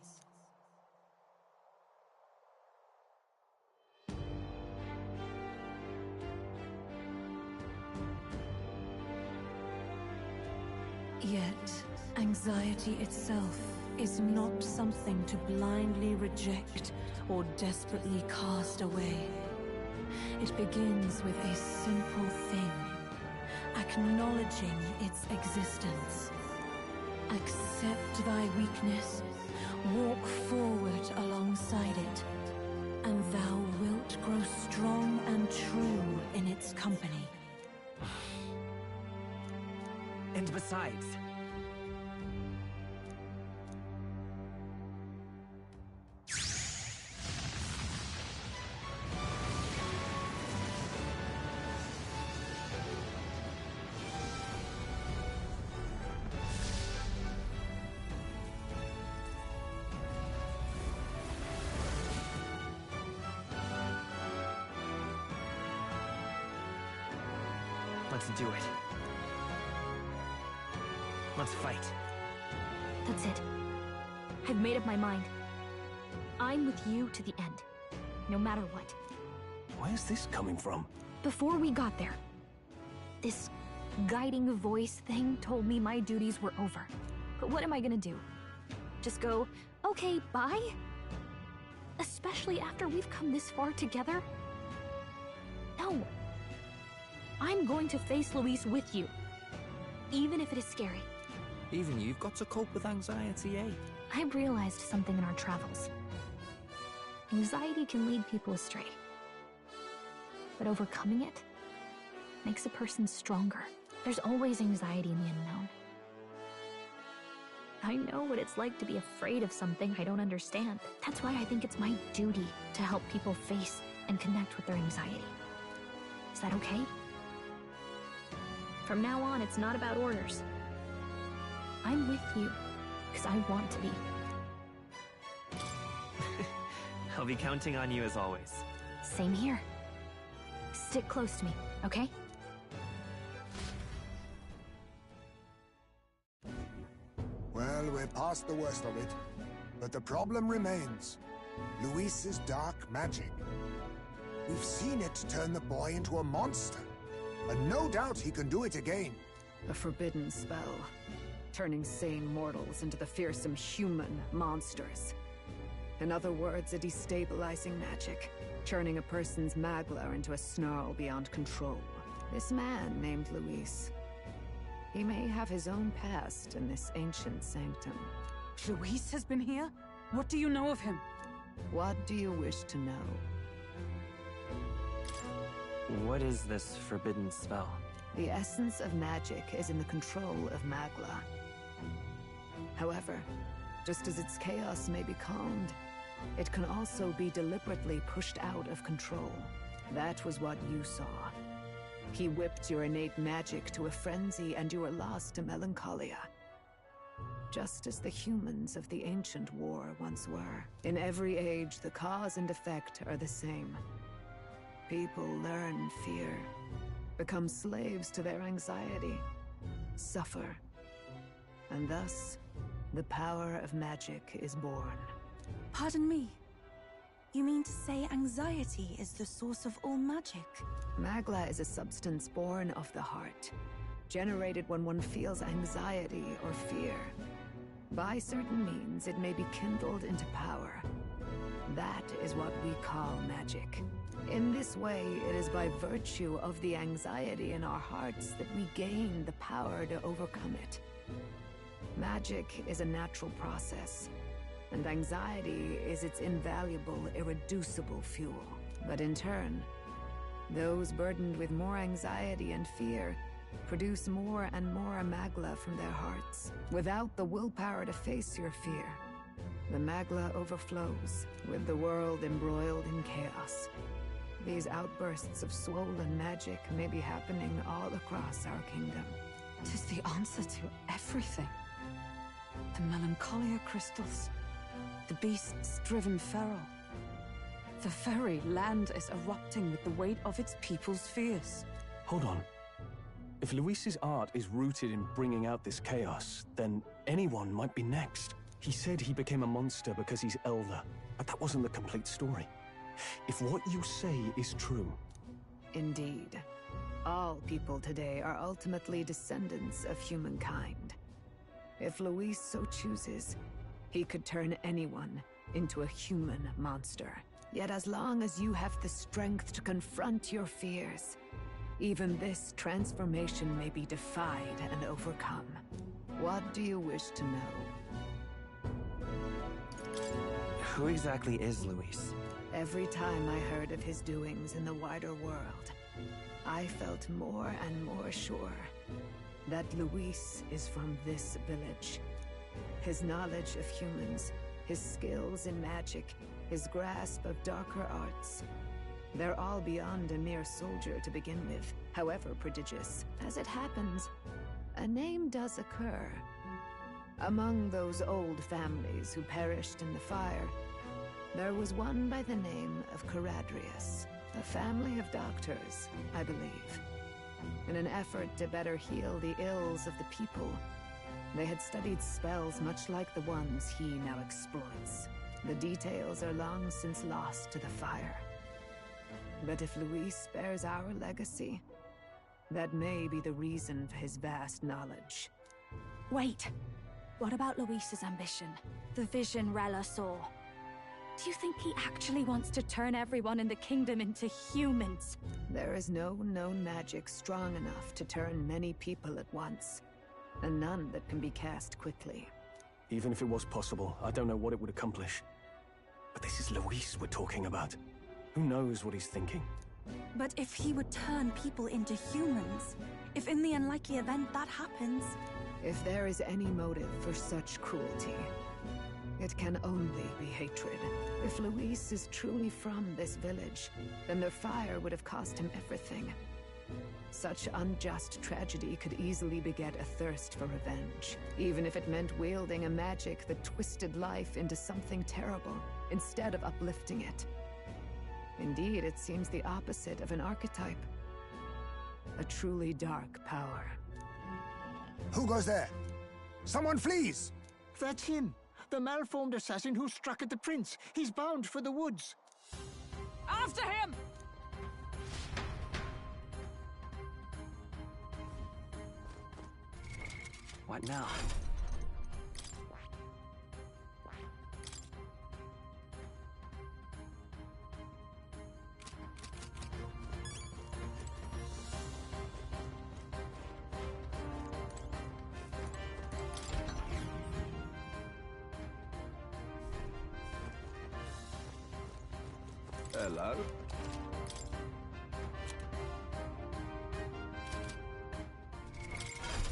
Yet, anxiety itself is not something to blindly reject or desperately cast away. It begins with a simple thing, acknowledging its existence. Accept thy weakness, walk forward alongside it, and thou wilt grow strong and true in its company. And besides... Let's do it. Let's fight. That's it. I've made up my mind. I'm with you to the end, no matter what. Where's this coming from? Before we got there, this guiding voice thing told me my duties were over. But what am I gonna do? Just go, okay, bye? Especially after we've come this far together? No. I'm going to face Luis with you, even if it is scary. Even you've got to cope with anxiety, eh? I realized something in our travels. Anxiety can lead people astray. But overcoming it makes a person stronger. There's always anxiety in the unknown. I know what it's like to be afraid of something I don't understand. That's why I think it's my duty to help people face and connect with their anxiety. Is that okay? From now on, it's not about orders. I'm with you, because I want to be. I'll be counting on you as always. Same here. Stick close to me, okay? Well, we're past the worst of it. But the problem remains. Luis's dark magic. We've seen it turn the boy into a monster. And no doubt he can do it again. A forbidden spell, turning sane mortals into the fearsome human monsters. In other words, a destabilizing magic, turning a person's magla into a snarl beyond control. This man named Luis, he may have his own past in this ancient sanctum. Luis has been here? What do you know of him? What do you wish to know? What is this forbidden spell? The essence of magic is in the control of magla. However, just as its chaos may be calmed, it can also be deliberately pushed out of control. That was what you saw. He whipped your innate magic to a frenzy and you were lost to melancholia. Just as the humans of the ancient war once were. In every age, the cause and effect are the same. People learn fear, become slaves to their anxiety, suffer, and thus, the power of magic is born. Pardon me. You mean to say anxiety is the source of all magic? Magla is a substance born of the heart, generated when one feels anxiety or fear. By certain means, it may be kindled into power. That is what we call magic. In this way, it is by virtue of the anxiety in our hearts that we gain the power to overcome it. Magic is a natural process, and anxiety is its invaluable, irreducible fuel. But in turn, those burdened with more anxiety and fear produce more and more magla from their hearts. Without the willpower to face your fear, the magla overflows, with the world embroiled in chaos. These outbursts of swollen magic may be happening all across our kingdom. 'Tis the answer to everything. The melancholia crystals, the beasts driven feral. The very land is erupting with the weight of its people's fears. Hold on. If Luis's art is rooted in bringing out this chaos, then anyone might be next. He said he became a monster because he's elder, but that wasn't the complete story. If what you say is true... Indeed. All people today are ultimately descendants of humankind. If Luis so chooses, he could turn anyone into a human monster. Yet as long as you have the strength to confront your fears, even this transformation may be defied and overcome. What do you wish to know? Who exactly is Luis? Every time I heard of his doings in the wider world, I felt more and more sure that Luis is from this village. His knowledge of humans, his skills in magic, his grasp of darker arts, they're all beyond a mere soldier to begin with, however prodigious. As it happens, a name does occur. Among those old families who perished in the fire, there was one by the name of Caradrius, a family of doctors, I believe. In an effort to better heal the ills of the people, they had studied spells much like the ones he now exploits. The details are long since lost to the fire. But if Luis bears our legacy, that may be the reason for his vast knowledge. Wait. What about Luis's ambition? The vision Rella saw. Do you think he actually wants to turn everyone in the kingdom into humans? There is no known magic strong enough to turn many people at once, and none that can be cast quickly. Even if it was possible, I don't know what it would accomplish. But this is Luis we're talking about. Who knows what he's thinking? But if he would turn people into humans, if in the unlikely event that happens... If there is any motive for such cruelty, it can only be hatred. If Luis is truly from this village, then their fire would have cost him everything. Such unjust tragedy could easily beget a thirst for revenge, even if it meant wielding a magic that twisted life into something terrible, instead of uplifting it. Indeed, it seems the opposite of an archetype. A truly dark power. Who goes there? Someone flees! That's him. The malformed assassin who struck at the prince. He's bound for the woods. After him! What now? Hello?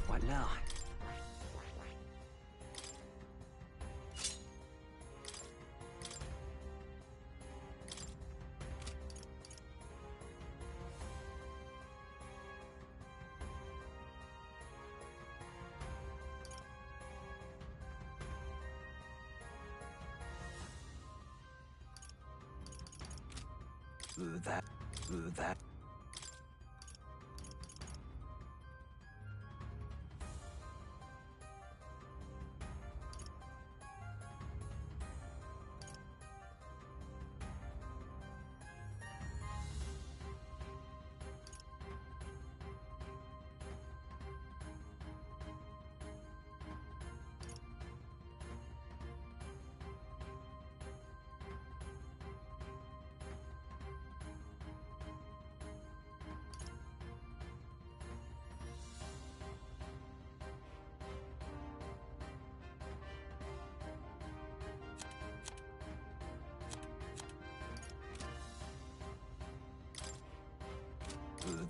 What now? That...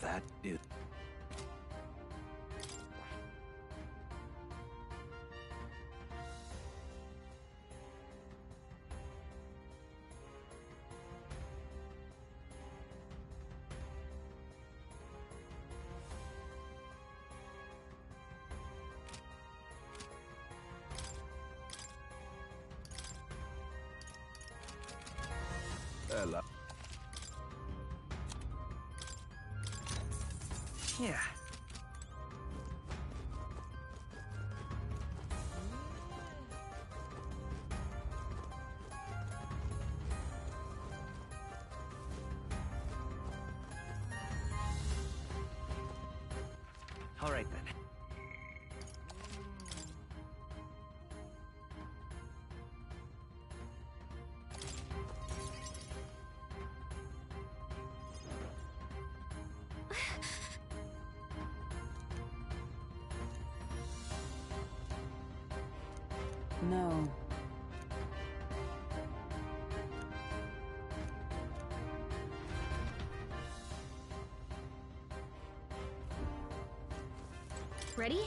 That is... Hello. Yeah. All right then. No. Ready?